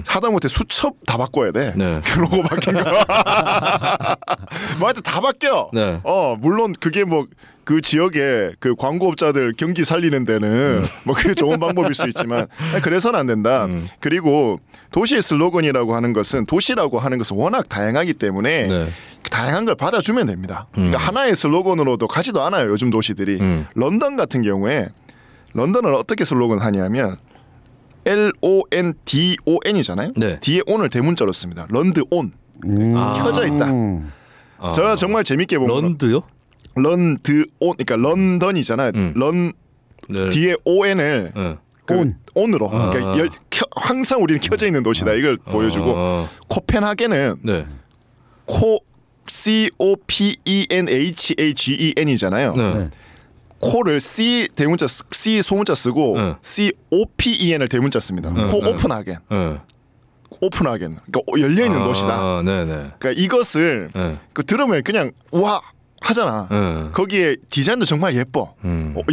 하다못해 수첩 다 바꿔야 돼. 네. 그 로고 바뀐 거. 뭐 하여튼 다 바뀌어. 네. 물론 그게 뭐 그 지역의 그 광고업자들 경기 살리는 데는 뭐 그게 좋은 방법일 수 있지만 그래서는 안 된다. 그리고 도시의 슬로건이라고 하는 것은 도시라고 하는 것은 워낙 다양하기 때문에 네. 다양한 걸 받아주면 됩니다. 그러니까 하나의 슬로건으로도 가지도 않아요. 요즘 도시들이. 런던 같은 경우에 런던은 어떻게 슬로건 하냐면 LONDON이잖아요. 네. 뒤에 on을 대문자로 씁니다. 런드 온. 켜져 있다. 제가 정말 재밌게 본 거. 런드요? 런드 온, 그러니까 런던이잖아요. 런 네. 뒤에 on을 네. 온으로. 그러니까 항상 우리는 켜져 있는 도시다. 이걸 보여주고 코펜하겐은 네. COPENHAGEN이잖아요. 네. 코를 C 대문자 C 소문자 쓰고 네. COPEN을 대문자 씁니다. 코 오픈하겐. 오픈하겐. 그러니까 열려 있는 곳이다. 네네. 그러니까 이것을 그 들으면 그냥 와 하잖아. 거기에 디자인도 정말 예뻐.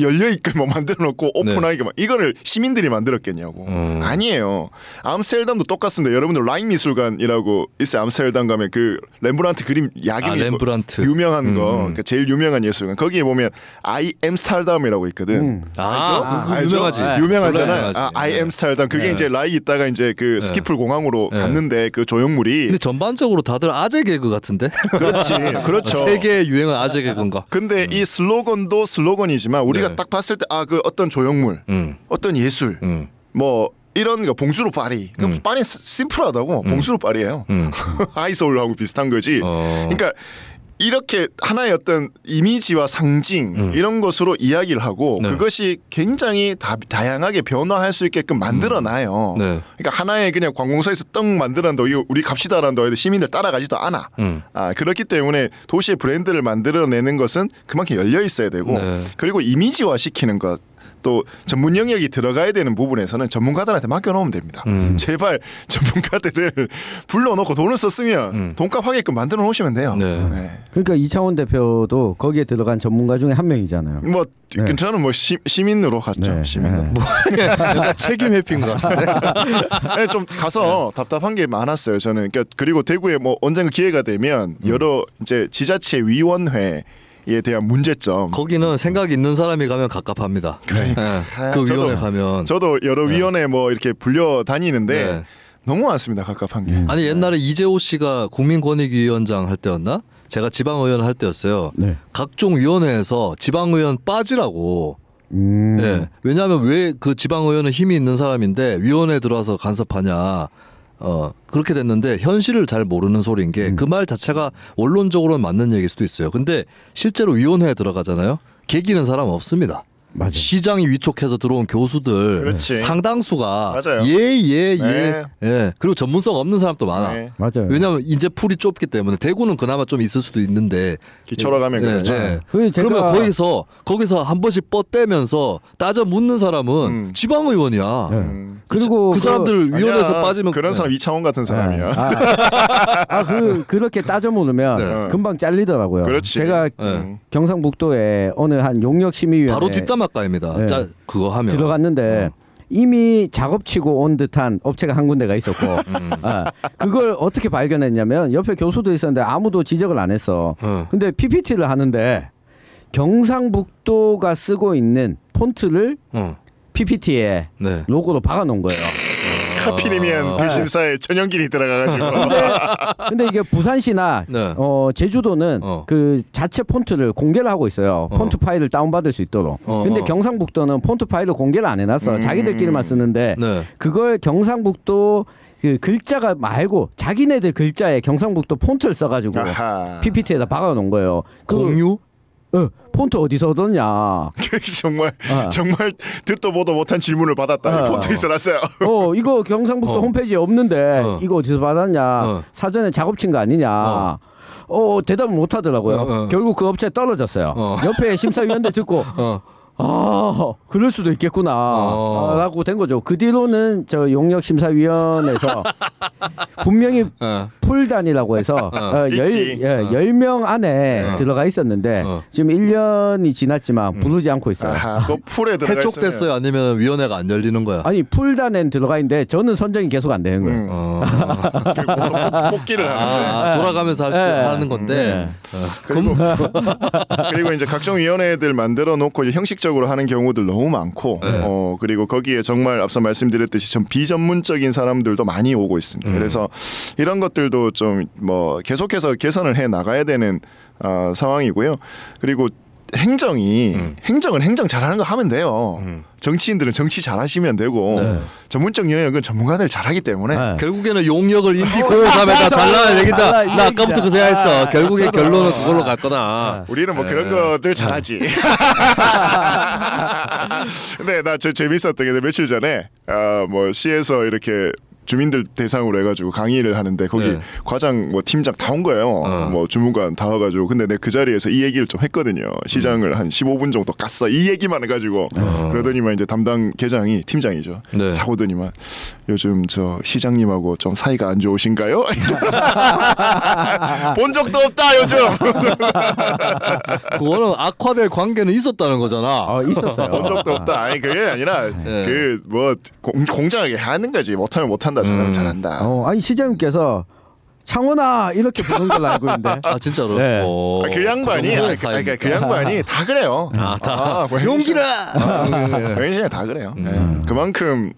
열려 있게 뭐 만들어 놓고 오픈하게 막 이거를 시민들이 만들었겠냐고. 아니에요. 암스테르담도 똑같습니다. 여러분들 라인 미술관이라고 있어요. 암스테르담 가면 그 렘브란트 그림 야경이 렘브란트 유명한 거. 그러니까 제일 유명한 예술관. 거기에 보면 I am 스타르담이라고 있거든. 그거 유명하지. 유명하잖아요. I am 스타르담. 그게 이제 라이 있다가 이제 그 스키풀 공항으로 갔는데 그 조형물이. 근데 전반적으로 다들 아재 개그 같은데. 그렇지. 그렇죠. 세계 유행은 아재 개그인가. 근데 이 슬로건도 슬로건이지만 우리가 딱 봤을 때 그 어떤 조형물, 어떤 예술, 뭐 이런 거 봉수로 파리. 파리 심플하다고. 봉수로 파리예요. 하이서울하고 비슷한 거지. 그러니까 이렇게 하나의 어떤 이미지와 상징 이런 것으로 이야기를 하고 그것이 굉장히 다양하게 변화할 수 있게끔 만들어놔요. 그러니까 하나의 그냥 관공서에서 떡 만들어낸다 이거 우리 갑시다라는 도 시민들 따라가지도 않아. 그렇기 때문에 도시의 브랜드를 만들어내는 것은 그만큼 열려 있어야 되고 그리고 이미지화 시키는 것 또 전문 영역이 들어가야 되는 부분에서는 전문가들한테 맡겨놓으면 됩니다. 제발 전문가들을 불러놓고 돈을 썼으면 돈값 하게끔 만들어 놓으시면 돼요. 그러니까 이창원 대표도 거기에 들어간 전문가 중에 한 명이잖아요. 뭐 저는 뭐 시민으로 갔죠. 시민으로. 뭐 책임 회피인 것 같은데. 좀 가서 답답한 게 많았어요. 저는. 그리고 대구에 뭐 언젠가 기회가 되면 여러 이제 지자체 위원회 에 대한 문제점. 거기는 생각 있는 사람이 가면 갑갑합니다. 그러니까 그 위원회 가면. 저도 여러 위원회 뭐 이렇게 불려 다니는데 너무 많습니다. 갑갑한 게. 아니 옛날에 이재호 씨가 국민권익위원장 할 때였나? 제가 지방의원 할 때였어요. 각종 위원회에서 지방의원 빠지라고. 왜냐하면 왜 그 지방의원은 힘이 있는 사람인데 위원회 들어와서 간섭하냐. 그렇게 됐는데 현실을 잘 모르는 소리인 게 그 말 자체가 원론적으로는 맞는 얘기일 수도 있어요. 근데 실제로 위원회에 들어가잖아요. 개기는 사람 없습니다. 맞아요. 시장이 위촉해서 들어온 교수들 그렇지. 상당수가 맞아요. 예. 그리고 전문성 없는 사람도 많아. 맞아요. 왜냐하면 이제 풀이 좁기 때문에 대구는 그나마 좀 있을 수도 있는데 기초로 가면 그렇죠. 그러면 거기서 한 번씩 뻗대면서 따져 묻는 사람은 지방의원이야. 그리고 그 사람들 위원회에서 빠지면 그런 사람 이창원 같은 사람이야. 그렇게 따져 물으면 금방 잘리더라고요. 그렇지. 제가 경상북도에 어느 한 용역심의위원회 바로 뒷담화가입니다. 그거 하면 들어갔는데 이미 작업치고 온 듯한 업체가 한 군데가 있었고 그걸 어떻게 발견했냐면 옆에 교수도 있었는데 아무도 지적을 안 했어. 근데 PPT를 하는데 경상북도가 쓰고 있는 폰트를 PPT에 로고로 박아놓은 거예요. 하필이면 그 심사에 전용길이 들어가가지고. 근데 이게 부산시나 제주도는 그 자체 폰트를 공개를 하고 있어요. 폰트 파일을 다운받을 수 있도록. 근데 경상북도는 폰트 파일을 공개를 안 해놨어. 자기들끼리만 쓰는데 그걸 경상북도 그 글자가 말고 자기네들 글자에 경상북도 폰트를 써가지고 PPT에다 박아놓은 거예요. 공유? 폰트 어디서 얻었냐? 정말 듣도 보도 못한 질문을 받았다. 폰트 써놨어요. 이거 경상북도 홈페이지에 없는데 이거 어디서 받았냐? 사전에 작업친 거 아니냐? 대답을 못 하더라고요. 결국 그 업체 떨어졌어요. 옆에 심사위원들 듣고 그럴 수도 있겠구나 라고 된 거죠. 그 뒤로는 저 용역심사위원회에서 분명히 풀단이라고 해서 10명 안에 들어가 있었는데 지금 1년이 지났지만 부르지 않고 있어요. 그 풀에 들어가 해촉됐어요? 아니면 위원회가 안 열리는 거야? 아니 풀단엔 들어가 있는데 저는 선정이 계속 안 되는 거예요. 뽑기를 하는데 돌아가면서 하는 건데 그리고 이제 각종 위원회들 만들어 놓고 이제 형식적으로 하는 경우들 너무 많고 그리고 거기에 정말 앞서 말씀드렸듯이 좀 비전문적인 사람들도 많이 오고 있습니다. 그래서 이런 것들도 좀 뭐 계속해서 개선을 해 나가야 되는 상황이고요. 그리고 행정은 행정 잘하는 거 하면 돼요. 정치인들은 정치 잘하시면 되고 전문적 영역은 전문가들 잘하기 때문에 결국에는 용역을 인디고3에다 달라는 얘기자. 나 아까부터 그 생각했어. 결국에 결론은 그걸로 갈 거다. 우리는 뭐 그런 것들 잘하지. 근데 나 재밌었던 게 며칠 전에 뭐 시에서 이렇게 주민들 대상으로 해가지고 강의를 하는데 거기 네. 과장 뭐 팀장 다 온 거예요. 뭐 주무관 다 와가지고 근데 내가 그 자리에서 이 얘기를 좀 했거든요. 시장을 한 15분 정도 깠어. 이 얘기만 해가지고 그러더니만 이제 담당 계장이 팀장이죠. 네. 사고더니만 요즘 저 시장님하고 좀 사이가 안 좋으신가요? 본 적도 없다 요즘. 그거는 악화될 관계는 있었다는 거잖아. 있었어요. 본 적도 없다. 아니 그게 아니라 네. 그 뭐 공정하게 하는 거지. 못하면 못한다. 잘하면 잘한다. 아니 시장님께서 창원아 이렇게 부른 걸로 알고 있는데. 아 진짜로? 네. 그 양반이 그 양반이 다 그래요. 다 뭐 용기라. wen신이 다 그래요. 네. 그만큼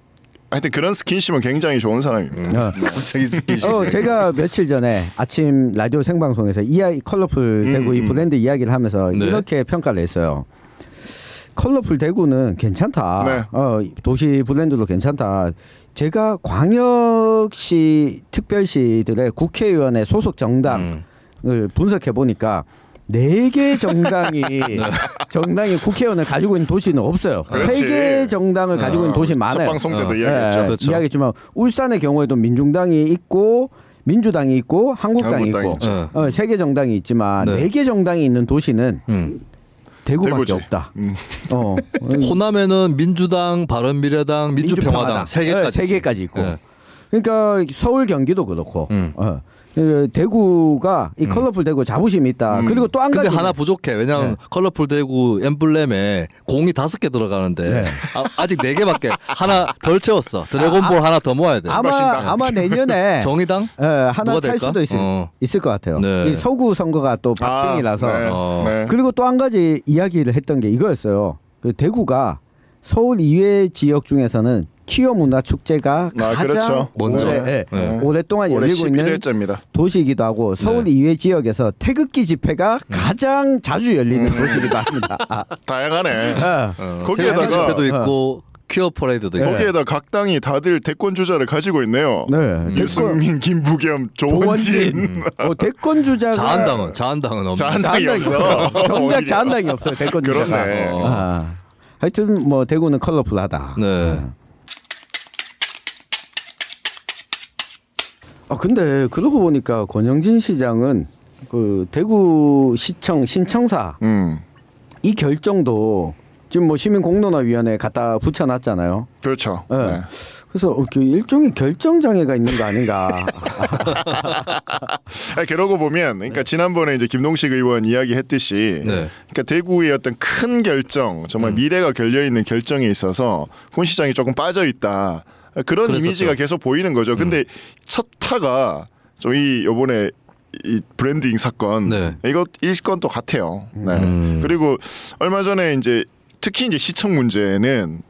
하여튼 그런 스킨십은 굉장히 좋은 사람입니다. 갑자기 스킨십. 제가 며칠 전에 아침 라디오 생방송에서 컬러풀 대구 이 브랜드 이야기를 하면서 네. 이렇게 평가를 했어요. 컬러풀 대구는 괜찮다. 네. 도시 브랜드로 괜찮다. 제가 광역시 특별시들의 국회의원의 소속 정당을 분석해 보니까 4개 정당이 국회의원을 가지고 있는 도시는 없어요. 그렇지. 3개 정당을 가지고 있는 도시 많아요. 첫 방송 때도 이야기했죠. 그렇죠. 이야기했지만 울산의 경우에도 민중당이 있고 민주당이 있고 한국당이 있고 있죠. 3개 정당이 있지만 네. 4개 정당이 있는 도시는 대구밖에 대구지. 없다. 호남에는 민주당, 바른미래당, 민주평화당 3개까지. 3개까지 있고. 네. 그러니까 서울 경기도 그렇고. 대구가 이 컬러풀 대구 자부심이 있다. 그리고 또 한 가지. 근데 하나 부족해. 왜냐하면 컬러풀 대구 엠블렘에 공이 5개 들어가는데 아직 4개밖에 하나 덜 채웠어. 드래곤볼 하나 더 모아야 돼. 아마 내년에 정의당? 하나 누가 찰 될까? 수도 있을 것 같아요. 네. 이 서구 선거가 또 박빙이라서. 네. 그리고 또 한 가지 이야기를 했던 게 이거였어요. 그 대구가 서울 이외 지역 중에서는 퀴어 문화 축제가 가장 그렇죠. 먼저. 오랫동안 올해 열리고 있는 11회째입니다. 도시이기도 하고 서울 네. 이외 지역에서 태극기 집회가 가장 자주 열리는 도시이기도 합니다. 다양하네. 태극기 거기에다가 집회도 있고 퀴어 퍼레이드도 있고. 거기에다 각 당이 다들 대권 주자를 가지고 있네요. 네. 유승민, 김부겸, 조원진. 대권 주자가 자한당은 없는. 자한당이 없어. 정작 자한당이 없어요. 대권 주자가. 그렇네. 하여튼 뭐 대구는 컬러풀하다. 네. 근데 그러고 보니까 권영진 시장은 그 대구시청 신청사 이 결정도 지금 뭐 시민공론화위원회에 갖다 붙여놨잖아요. 그렇죠. 네. 네. 그래서 그 일종의 결정 장애가 있는 거 아닌가. 그러고 보면, 그러니까 지난번에 이제 김동식 의원 이야기했듯이, 그러니까 대구의 어떤 큰 결정, 정말 미래가 걸려 있는 결정에 있어서 권 시장이 조금 빠져 있다. 그런 그랬었죠. 이미지가 계속 보이는 거죠. 근데 첫 타가 좀 이번에 이 브랜딩 사건 이거 일건 또 같아요. 네. 그리고 얼마 전에 이제 특히 이제 시청 문제는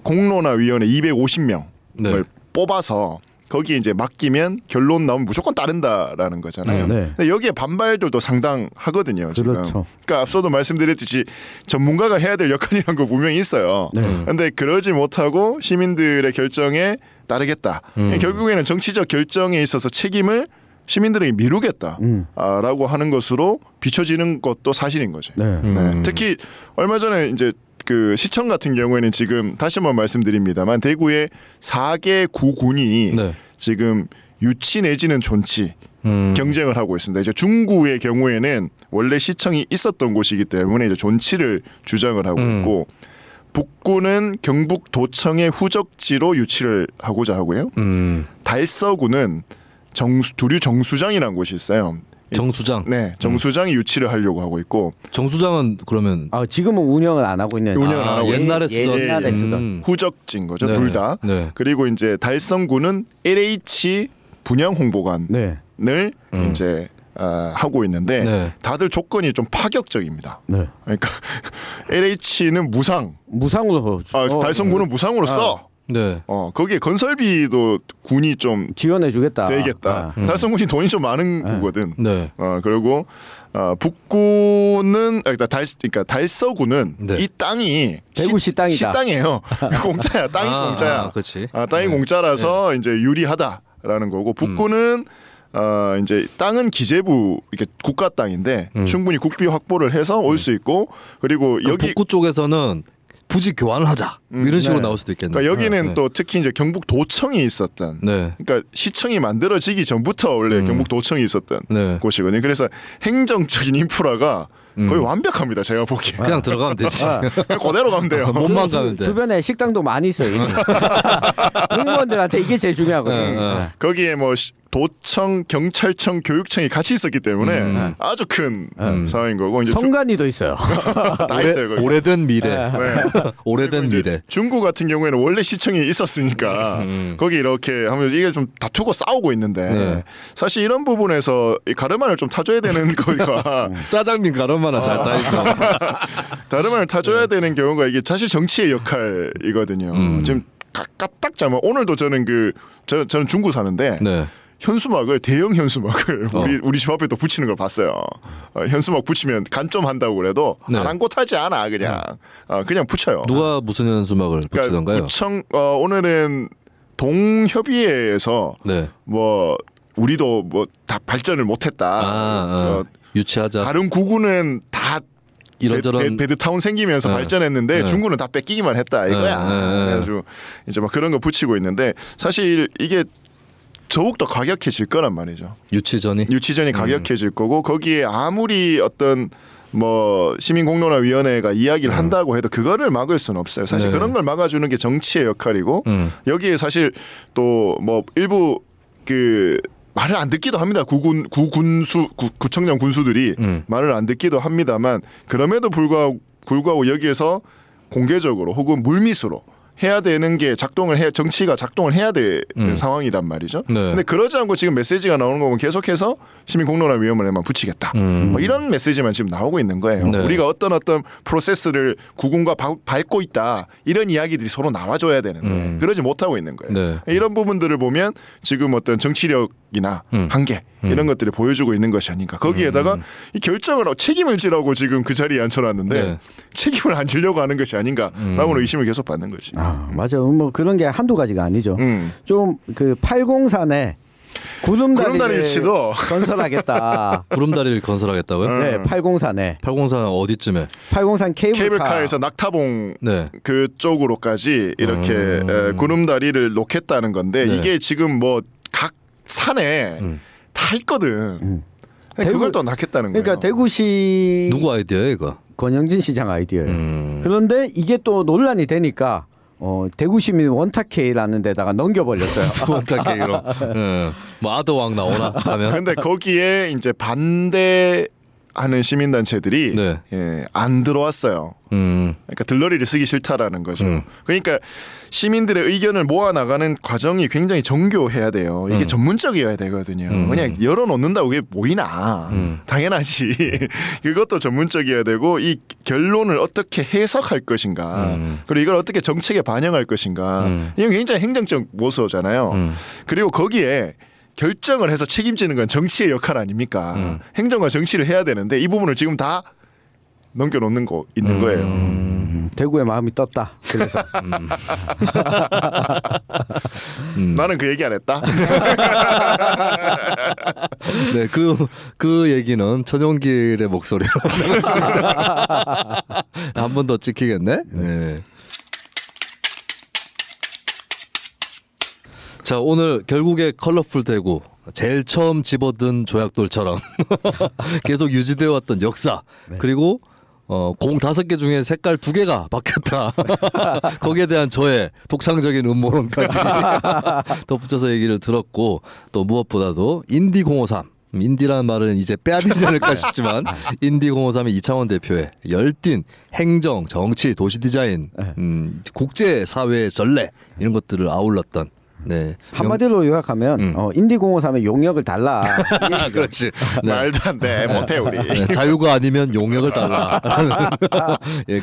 공론화위원회 250명을 뽑아서 거기에 이제 맡기면 결론 나오면 무조건 따른다라는 거잖아요. 근데 여기에 반발들도 상당하거든요. 지금. 그렇죠. 그러니까 앞서도 말씀드렸듯이 전문가가 해야 될 역할이라는 거 분명히 있어요. 그런데 그러지 못하고 시민들의 결정에 따르겠다. 결국에는 정치적 결정에 있어서 책임을 시민들에게 미루겠다라고 하는 것으로 비춰지는 것도 사실인 거죠. 특히 얼마 전에 이제 그 시청 같은 경우에는 지금 다시 한번 말씀드립니다만 대구의 4개 구군이 지금 유치 내지는 존치 경쟁을 하고 있습니다. 이제 중구의 경우에는 원래 시청이 있었던 곳이기 때문에 이제 존치를 주장을 하고 있고 북구는 경북도청의 후적지로 유치를 하고자 하고요. 달서구는 두류 정수장이라는 곳이 있어요. 정수장. 네, 정수장이 유치를 하려고 하고 있고. 정수장은 그러면 지금은 운영을 안 하고 있는. 운영을 안 하고 옛날에 쓰던 후적지인 거죠. 둘 다. 그리고 이제 달성구는 LH 분양 홍보관을 이제 하고 있는데 다들 조건이 좀 파격적입니다. 그러니까 LH는 무상으로 달성구는 무상으로 써. 거기에 건설비도 군이 좀 지원해주겠다. 되겠다. 달성군이 돈이 좀 많은 구거든. 그리고 북구는 그러니까 달서구는 이 땅이 대구시 땅이다. 시땅이에요. 공짜야. 땅이 공짜야. 땅이 공짜라서 이제 유리하다라는 거고 북구는 이제 땅은 기재부 이렇게 국가 땅인데 충분히 국비 확보를 해서 올 수 있고 그리고 여기 북구 쪽에서는 부지 교환을 하자 이런 식으로 나올 수도 있겠네요. 그러니까 여기는 또 특히 이제 경북도청이 있었던, 그러니까 시청이 만들어지기 전부터 원래 경북도청이 있었던 곳이거든요. 그래서 행정적인 인프라가 거의 완벽합니다. 제가 보기에. 그냥 들어가면 되지. 그대로 가면 돼요. 몸만 가면 돼. 주변에 식당도 많이 있어요. 이미. 공무원들한테 이게 제일 중요하거든요. 거기에 뭐 도청, 경찰청, 교육청이 같이 있었기 때문에 아주 큰 상황인 거고. 이제 성관이도 있어요. 다 있어요. 거기. 오래된 미래. 오래된 미래. 중구 같은 경우에는 원래 시청이 있었으니까 거기 이렇게 하면 이게 좀 다투고 싸우고 있는데 사실 이런 부분에서 이 가르마를 좀 타줘야 되는 거가 사장님 가르마나 잘 타 있어. 가르마를 타줘야 되는 경우가 이게 사실 정치의 역할이거든요. 지금 딱 잘못. 오늘도 저는 저는 중구 사는데. 현수막을 대형 현수막을 우리 집 앞에 또 붙이는 걸 봤어요. 현수막 붙이면 간점한다고 그래도 아랑곳하지 않아 그냥 그냥 붙여요. 누가 무슨 현수막을 붙이던가요? 구청 오늘은 동협의회에서 뭐 우리도 뭐 다 발전을 못했다. 유치하자. 다른 구구는 다 이런저런 베드타운 생기면서 발전했는데 중구는 다 뺏기기만 했다 이거야. 그래가지고 이제 막 그런 거 붙이고 있는데 사실 이게 더욱더 가격해질 거란 말이죠. 유치전이 가격해질 거고 거기에 아무리 어떤 뭐 시민공론화위원회가 이야기를 한다고 해도 그거를 막을 수는 없어요. 사실 그런 걸 막아주는 게 정치의 역할이고 여기에 사실 또 뭐 일부 말을 안 듣기도 합니다. 구청장 군수들이 말을 안 듣기도 합니다만 그럼에도 불구하고 여기에서 공개적으로 혹은 물밑으로 해야 되는 게 정치가 작동을 해야 되는 상황이란 말이죠. 근데 그러지 않고 지금 메시지가 나오는 거 보면 계속해서 시민공론화위원회만 붙이겠다. 뭐 이런 메시지만 지금 나오고 있는 거예요. 우리가 어떤 프로세스를 구군과 밟고 있다. 이런 이야기들이 서로 나와줘야 되는데 그러지 못하고 있는 거예요. 이런 부분들을 보면 지금 어떤 정치력이나 한계 이런 것들을 보여주고 있는 것이 아닌가. 거기에다가 이 결정을 책임을 지라고 지금 그 자리에 앉혀놨는데 책임을 안 지려고 하는 것이 아닌가라고는 의심을 계속 받는 거지. 맞아요. 뭐 그런 게 한두 가지가 아니죠. 좀 804내 구름다리를 유치도 건설하겠다. 구름다리를 건설하겠다고요? 네, 804내. 804는 어디쯤에? 803 케이블카에서 낙타봉 그쪽으로까지 이렇게 구름다리를 놓겠다는 건데 이게 지금 뭐 각 산에 다 있거든. 그걸 또 낳겠다는 거예요. 그러니까 대구시 누구 아이디어예요, 이거? 권영진 시장 아이디어예요. 그런데 이게 또 논란이 되니까 대구시민 원탁회의라는 데다가 넘겨버렸어요. 원탁회의로. 뭐 아더왕 나오나 하면. 그런데 거기에 이제 반대하는 시민단체들이 안 들어왔어요. 그러니까 들러리를 쓰기 싫다라는 거죠. 그러니까 시민들의 의견을 모아나가는 과정이 굉장히 정교해야 돼요. 이게 전문적이어야 되거든요. 그냥 열어놓는다고 그게 보이나. 당연하지. 그것도 전문적이어야 되고 이 결론을 어떻게 해석할 것인가. 그리고 이걸 어떻게 정책에 반영할 것인가. 이건 굉장히 행정적 모서잖아요. 그리고 거기에 결정을 해서 책임지는 건 정치의 역할 아닙니까? 행정과 정치를 해야 되는데 이 부분을 지금 다 넘겨놓는 거 있는 거예요. 대구의 마음이 떴다. 그래서 나는 그 얘기 안 했다. 네, 그 얘기는 천용길의 목소리로 나갔습니다. 한 번 더 찍히겠네. 네. 자, 오늘 결국에 컬러풀 대구 제일 처음 집어든 조약돌처럼 계속 유지되어 왔던 역사 그리고 공 5개 중에 색깔 2개가 바뀌었다. 거기에 대한 저의 독창적인 음모론까지 덧붙여서 얘기를 들었고 또 무엇보다도 인디 053 인디라는 말은 이제 빼야 되지 않을까 싶지만 인디 053의 이창원 대표의 열띤 행정, 정치, 도시 디자인, 국제 사회의 전례 이런 것들을 아울렀던 한마디로 요약하면 인디 053의 용역을 달라. 그렇지. 말도 안 돼. 못해 우리. 자유가 아니면 용역을 달라.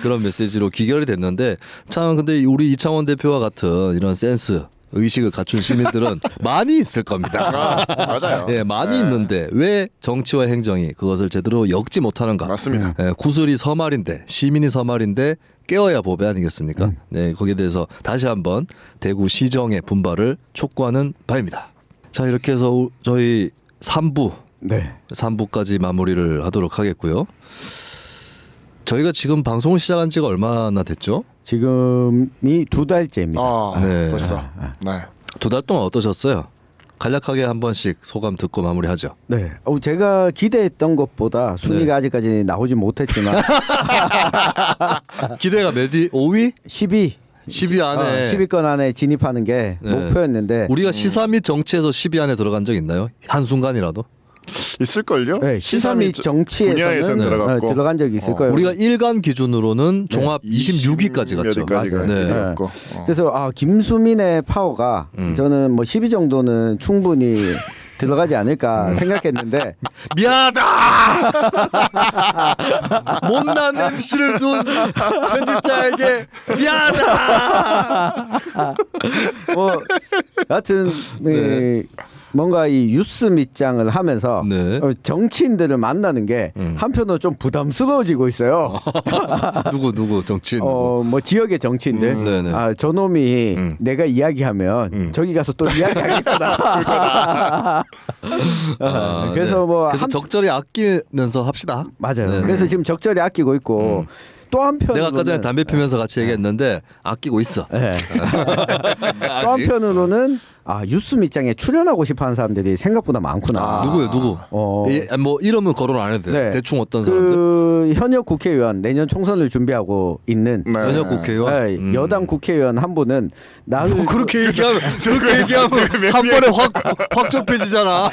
그런 메시지로 귀결이 됐는데 참 근데 우리 이창원 대표와 같은 이런 센스 의식을 갖춘 시민들은 많이 있을 겁니다. 맞아요. 많이 있는데 왜 정치와 행정이 그것을 제대로 엮지 못하는가? 맞습니다. 구슬이 서말인데 시민이 서말인데 깨어야 보배 아니겠습니까? 거기에 대해서 다시 한번 대구 시정의 분발을 촉구하는 바입니다. 자, 이렇게 해서 저희 3부까지 마무리를 하도록 하겠고요. 저희가 지금 방송을 시작한 지가 얼마나 됐죠? 지금이 2달째입니다. 네. 벌써. 네. 2달 동안 어떠셨어요? 간략하게 한 번씩 소감 듣고 마무리하죠. 네. 제가 기대했던 것보다 순위가 아직까지 나오지 못했지만 기대가 몇 위? 5위? 10위 안에 10위권 안에 진입하는 게 목표였는데 우리가 시사 및 정치에서 10위 안에 들어간 적 있나요? 한순간이라도? 있을걸요? 네, 시사 및 정치에서는 들어간 적이 있을 거예요. 우리가 일간 기준으로는 종합 26위까지 갔죠. 맞아요. 네. 그래서 김수민의 파워가 저는 뭐 10위 정도는 충분히 들어가지 않을까 생각했는데 미안하다. 못난 MC를 둔 편집자에게 미안하다. 뭐 여하튼 뭔가 이 뉴스 밑장을 하면서 정치인들을 만나는 게 한편으로 좀 부담스러워지고 있어요. 누구 정치인? 뭐 지역의 정치인들. 저놈이 내가 이야기하면 저기 가서 또 이야기하겠구나. 그래서 그래서 적절히 아끼면서 합시다. 맞아요. 그래서 지금 적절히 아끼고 있고. 또 한편으로는 내가 아까 전에 담배 피면서 같이 얘기했는데 아끼고 있어. 또 한편으로는 뉴스 밑장에 출연하고 싶어하는 사람들이 생각보다 많구나. 누구요? 누구? 뭐 이름은 거론 안 해도 돼. 대충 어떤 사람들? 현역 국회의원 내년 총선을 준비하고 있는 현역 국회의원, 여당 국회의원 한 분은 나를 그렇게 얘기하면 한 번에 확 좁혀지잖아.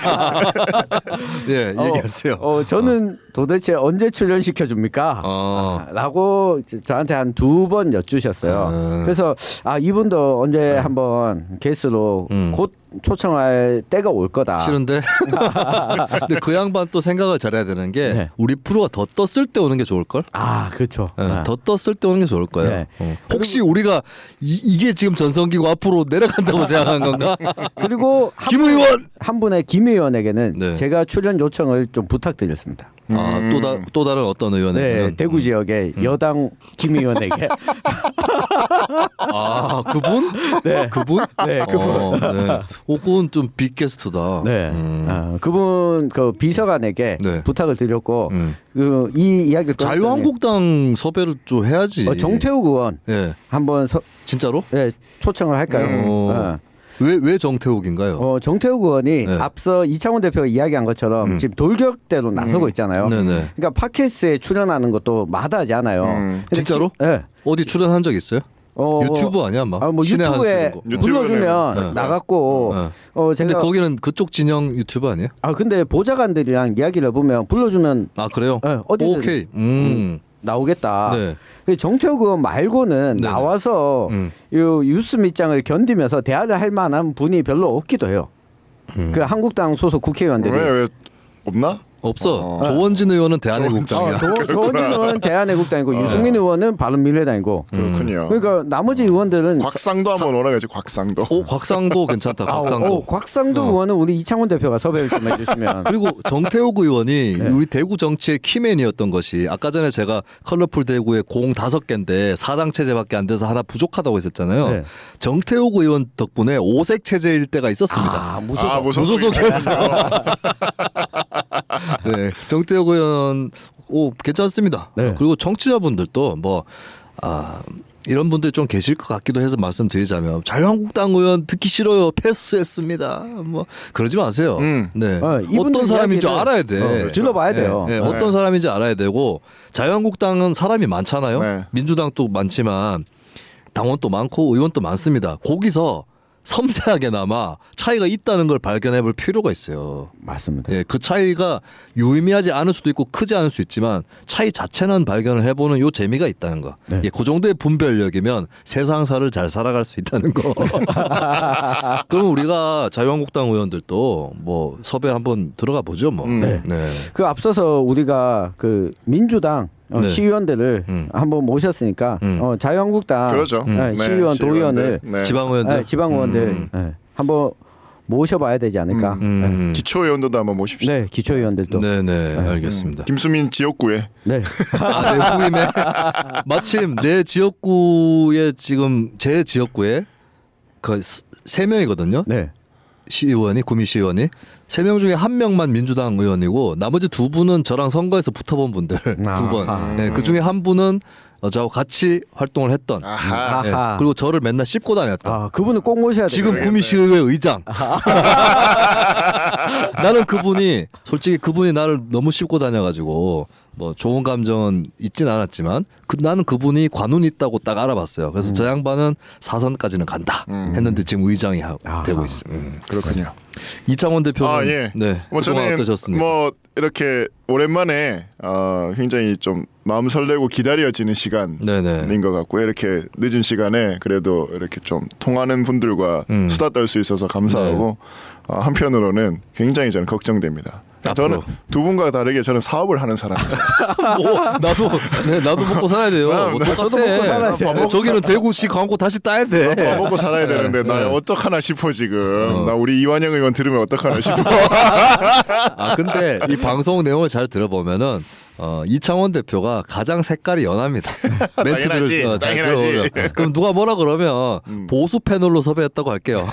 예, 얘기하세요. 저는 도대체 언제 출연시켜 줍니까? 라고 저한테 한 2번 여쭈셨어요. 그래서 이분도 언제 한번 게스트로 곧 초청할 때가 올 거다. 싫은데? 근데 그 양반 또 생각을 잘해야 되는 게 우리 프로가 더 떴을 때 오는 게 좋을 걸? 그렇죠. 더 떴을 때 오는 게 좋을 거예요. 혹시 우리가 이게 지금 전성기고 앞으로 내려간다고 생각한 건가? 그리고 김 의원 한 분의 김 의원에게는 제가 출연 요청을 좀 부탁드렸습니다. 또 다른 어떤 의원에게? 대구 지역의 여당 김 의원에게. 그분? 네, 그분? 네, 그분. 그건 좀 빅게스트다. 네, 그분 그 비서관에게 부탁을 드렸고 이 이야기를 자유한국당 섭외를 좀 해야지. 정태욱 의원 한번 진짜로? 네, 초청을 할까요? 왜 정태욱인가요? 정태욱 의원이 앞서 이창훈 대표가 이야기한 것처럼 지금 돌격대로 나서고 있잖아요. 그러니까 팟캐스트에 출연하는 것도 마다하지 않아요. 진짜로? 네. 어디 출연한 적 있어요? 유튜브 아니야, 막. 뭐 유튜브에 불러주면 나갔고. 근데 거기는 그쪽 진영 유튜브 아니에요? 근데 보좌관들이랑 이야기를 해보면 불러주면. 그래요? 어디든 오케이. 나오겠다. 정태욱 의원 말고는 나와서 이 뉴스 밑장을 견디면서 대화를 할 만한 분이 별로 없기도 해요. 그 한국당 소속 국회의원들이. 왜 없나? 없어. 조원진 의원은 대한애국당이야. 조원진 의원은 대한애국당이고 유승민 의원은 바른미래당이고. 그렇군요. 그러니까 나머지 의원들은 곽상도 한번 오라가지. 곽상도. 곽상도 괜찮다. 곽상도. 곽상도 의원은 우리 이창훈 대표가 섭외를 좀 해주시면. 그리고 정태욱 의원이 우리 대구 정치의 키맨이었던 것이 아까 전에 제가 컬러풀 대구에 공 5개인데 4당 체제밖에 안 돼서 하나 부족하다고 했었잖아요. 정태욱 의원 덕분에 5색 체제일 때가 있었습니다. 무소속이었어요. 네, 정태욱 의원 괜찮습니다. 그리고 정치자분들도 이런 분들 좀 계실 것 같기도 해서 말씀드리자면 자유한국당 의원 듣기 싫어요. 패스했습니다. 뭐 그러지 마세요. 어떤 사람인 줄 알아야 돼. 들어봐야 돼요. 어떤 사람인지 알아야 되고 자유한국당은 사람이 많잖아요. 민주당도 많지만 당원도 많고 의원도 많습니다. 거기서 섬세하게나마 차이가 있다는 걸 발견해 볼 필요가 있어요. 맞습니다. 그 차이가 유의미하지 않을 수도 있고 크지 않을 수 있지만 차이 자체는 발견을 해보는 요 재미가 있다는 거. 그 정도의 분별력이면 세상사를 잘 살아갈 수 있다는 거. 그럼 우리가 자유한국당 의원들도 뭐 섭외 한번 들어가 보죠 뭐. 그 앞서서 우리가 그 민주당 시의원들을 한번 모셨으니까 자유한국당 그렇죠. 시의원, 도의원을 지방의원들 한번 모셔봐야 되지 않을까. 기초의원들도 한번 모십시다. 네, 기초의원들도. 알겠습니다. 김수민 지역구에. 네. 내 후임에 마침 내 지역구에 지금 제 지역구에 그 3명이거든요. 시의원이 구미 시의원이 3명 중에 1명만 민주당 의원이고 나머지 2분은 저랑 선거에서 붙어본 분들 2번. 네, 그 중에 한 분은 저하고 같이 활동을 했던. 네, 그리고 저를 맨날 씹고 다녔던. 그분은 꼭 모셔야 돼요. 지금 구미 시의회 의장. 나는 솔직히 그분이 나를 너무 씹고 다녀가지고 뭐 좋은 감정은 있진 않았지만 나는 그분이 관운이 있다고 딱 알아봤어요. 그래서 저 양반은 4선까지는 간다 했는데 지금 의장이 되고 있습니다. 그렇군요. 이창원 대표는 예. 네, 뭐 저는 어떠셨습니까? 뭐 이렇게 오랜만에 굉장히 좀 마음 설레고 기다려지는 시간인 것 같고요. 이렇게 늦은 시간에 그래도 이렇게 좀 통하는 분들과 수다 떨 수 있어서 감사하고 한편으로는 굉장히 저는 걱정됩니다. 저는 두 분과 다르게 저는 사업을 하는 사람이죠. 나도 먹고 살아야 돼요. 뭐 똑같아. 저기는 대구시 광고 다시 따야 돼. 먹고 살아야 되는데 나 어떡하나 싶어 지금. 나 우리 이완영 의원 들으면 어떡하나 싶어. 근데 이 방송 내용을 잘 들어보면은 이창원 대표가 가장 색깔이 연합니다. 멘트들을 잘 들어보면. 그럼 누가 뭐라 그러면 보수 패널로 섭외했다고 할게요.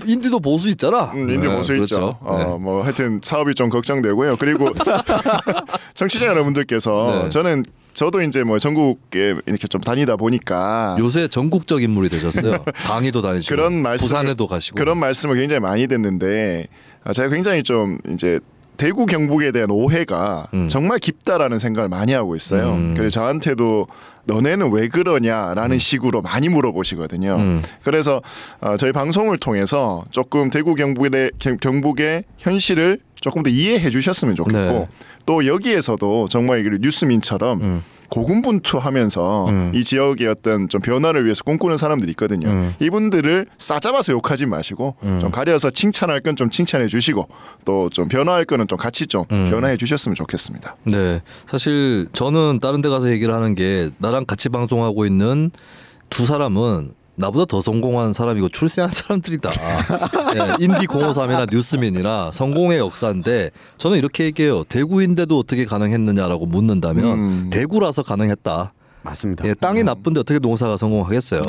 인디도 보수 있잖아. 인디 보수 그렇죠. 있죠. 뭐 하여튼 사업이 좀 걱정되고요. 그리고 청취자 여러분들께서 저도 이제 뭐 전국에 이렇게 좀 다니다 보니까 요새 전국적 인물이 되셨어요. 강의도 다니시고 부산에도 가시고 그런 말씀을 굉장히 많이 듣는데 제가 굉장히 좀 이제 대구 경북에 대한 오해가 정말 깊다라는 생각을 많이 하고 있어요. 그래서 저한테도 너네는 왜 그러냐라는 식으로 많이 물어보시거든요. 그래서 저희 방송을 통해서 조금 대구 경북의 현실을 조금 더 이해해 주셨으면 좋겠고 또 여기에서도 정말 뉴스민처럼 고군분투하면서 이 지역의 어떤 좀 변화를 위해서 꿈꾸는 사람들이 있거든요. 이분들을 싸잡아서 욕하지 마시고 좀 가려서 칭찬할 건 좀 칭찬해 주시고 또 좀 변화할 거는 좀 같이 좀 변화해 주셨으면 좋겠습니다. 네, 사실 저는 다른 데 가서 얘기를 하는 게 나랑 같이 방송하고 있는 두 사람은 나보다 더 성공한 사람이고 출세한 사람들이다. 인디 053이나 뉴스민이나 성공의 역사인데 저는 이렇게 얘기해요. 대구인데도 어떻게 가능했느냐라고 묻는다면 대구라서 가능했다. 맞습니다. 땅이 나쁜데 어떻게 농사가 성공하겠어요.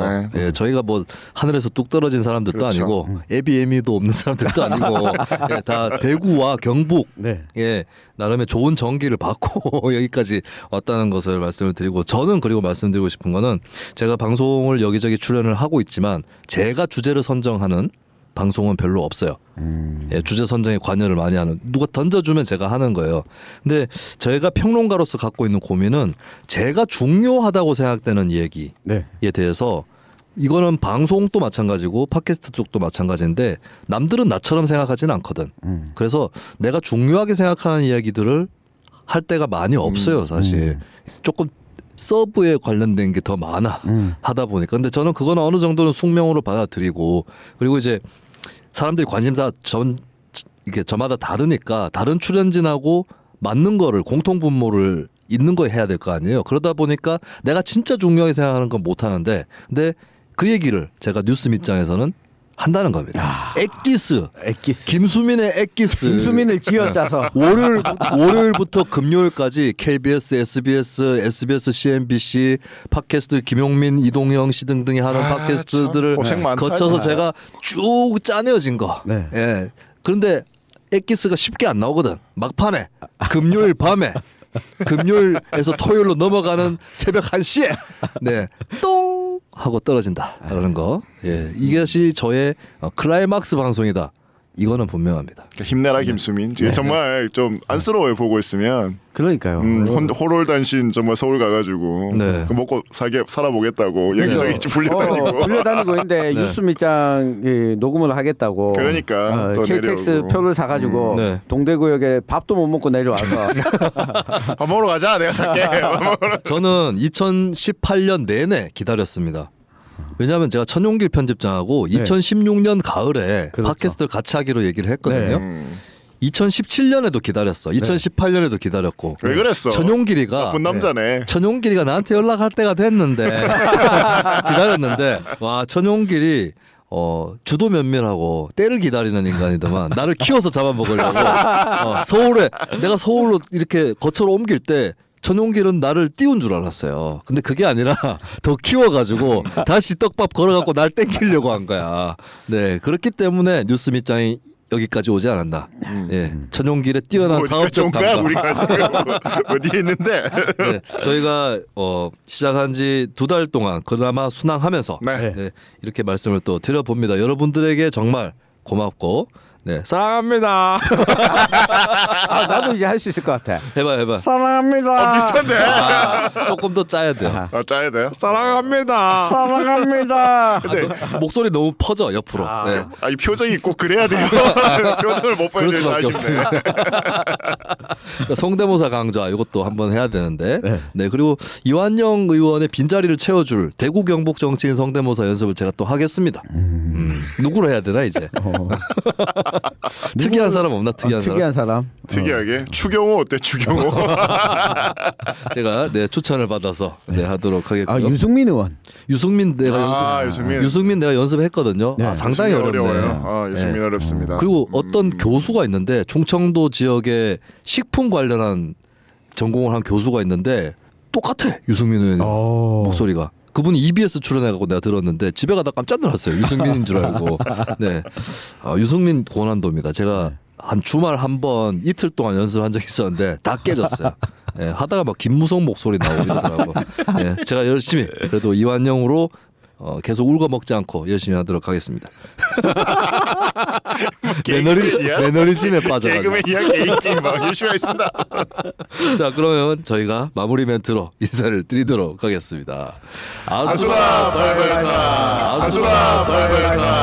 저희가 뭐 하늘에서 뚝 떨어진 사람들도 그렇죠. 아니고 애비애미도 없는 사람들도 아니고 다 대구와 경북 나름의 좋은 전기를 받고 여기까지 왔다는 것을 말씀을 드리고 저는 그리고 말씀드리고 싶은 거는 제가 방송을 여기저기 출연을 하고 있지만 제가 주제를 선정하는 방송은 별로 없어요. 주제 선정에 관여를 많이 하는 누가 던져주면 제가 하는 거예요. 근데 저희가 평론가로서 갖고 있는 고민은 제가 중요하다고 생각되는 얘기에 대해서 이거는 방송도 마찬가지고 팟캐스트 쪽도 마찬가지인데 남들은 나처럼 생각하지는 않거든. 그래서 내가 중요하게 생각하는 이야기들을 할 때가 많이 없어요. 사실 조금 서브에 관련된 게 더 많아 하다 보니까. 근데 저는 그건 어느 정도는 숙명으로 받아들이고 그리고 이제 사람들이 관심사 이게 저마다 다르니까 다른 출연진하고 맞는 거를 공통 분모를 있는 거 해야 될 거 아니에요. 그러다 보니까 내가 진짜 중요하게 생각하는 건 못 하는데 근데 그 얘기를 제가 뉴스 밑장에서는 한다는 겁니다. 엑기스. 김수민의 엑기스. 김수민을 지어짜서 월요일부터 금요일까지 KBS, SBS, CNBC 팟캐스트 김용민, 이동영 씨 등등이 하는 팟캐스트들을 거쳐서 제가 쭉 짜내어진 거. 그런데 엑기스가 쉽게 안 나오거든. 막판에 금요일 밤에 금요일에서 토요일로 넘어가는 새벽 1시에 똥 하고 떨어진다라는 거. 이것이 저의 클라이막스 방송이다. 이거는 분명합니다. 힘내라 김수민. 정말 좀 안쓰러워요 보고 있으면. 그러니까요. 호롤단신 정말 서울 가가지고 먹고 살아보겠다고 여기저기 불려다니고 있는데 뉴스 밑장 녹음을 하겠다고. 그러니까 KTX 내려오고. 표를 사가지고 동대구역에 밥도 못 먹고 내려와서 밥 먹으러 가자. 내가 살게. 저는 2018년 내내 기다렸습니다. 왜냐하면 제가 천용길 편집장하고 2016년 가을에 팟캐스트를 같이 하기로 얘기를 했거든요. 2017년에도 기다렸어. 2018년에도 기다렸고. 왜 그랬어? 천용길이가 나쁜 남자네. 천용길이가 나한테 연락할 때가 됐는데 기다렸는데 와 천용길이 주도 면밀하고 때를 기다리는 인간이더만 나를 키워서 잡아먹으려고 서울에 내가 서울로 이렇게 거처로 옮길 때 천용길은 나를 띄운 줄 알았어요. 근데 그게 아니라 더 키워가지고 다시 떡밥 걸어갖고 날 땡기려고 한 거야. 네, 그렇기 때문에 뉴스 밑장이 여기까지 오지 않았나. 예, 천용길의 뛰어난 사업적 감각. 우리가 지금 어디 있는데? 네, 저희가 시작한 지 2달 동안 그나마 순항하면서 네. 네, 이렇게 말씀을 또 드려봅니다. 여러분들에게 정말 고맙고 네, 사랑합니다. 아, 나도 이제 할 수 있을 것 같아. 해봐. 사랑합니다. 비슷한데. 조금 더 짜야 돼요. 짜야 돼요? 사랑합니다. 사랑합니다. 근데 목소리 너무 퍼져 옆으로. 네. 이 표정이 꼭 그래야 돼요. 표정을 못 그럴 보여줘서 수밖에 아쉽네. 그러니까 성대모사 강좌 이것도 한번 해야 되는데. 네. 그리고 이완영 의원의 빈자리를 채워줄 대구 경북 정치인 성대모사 연습을 제가 또 하겠습니다. 누구로 해야 되나 이제. 특이한 사람 없나? 특이한 사람. 특이하게 추경호 어때? 추경호. 제가 네 추천을 받아서 네 하도록 하겠고요. 아, 유승민 의원. 유승민 내가 유승민 내가 연습했거든요. 네. 아, 상당히 어렵네요. 어려워요. 유승민 네. 어렵습니다. 그리고 어떤 교수가 있는데 충청도 지역에 식품 관련한 전공을 한 교수가 있는데 똑같아 유승민 의원 목소리가. 그분이 EBS 출연해가고 내가 들었는데 집에 가다 깜짝 놀랐어요. 유승민인 줄 알고. 네, 유승민 고난도입니다. 제가 한 주말 한 번 이틀 동안 연습한 적이 있었는데 다 깨졌어요. 네, 하다가 막 김무성 목소리 나오고 이러더라고. 네, 제가 열심히 그래도 이완영으로 계속 울고 먹지 않고 열심히 하도록 하겠습니다. 매너리즘에 빠져가지고. 개그맨이야 개인기 막 열심히 하겠습니다. 자, 그러면 저희가 마무리 멘트로 인사를 드리도록 하겠습니다. 아수라 발발타. 아수라 발발타.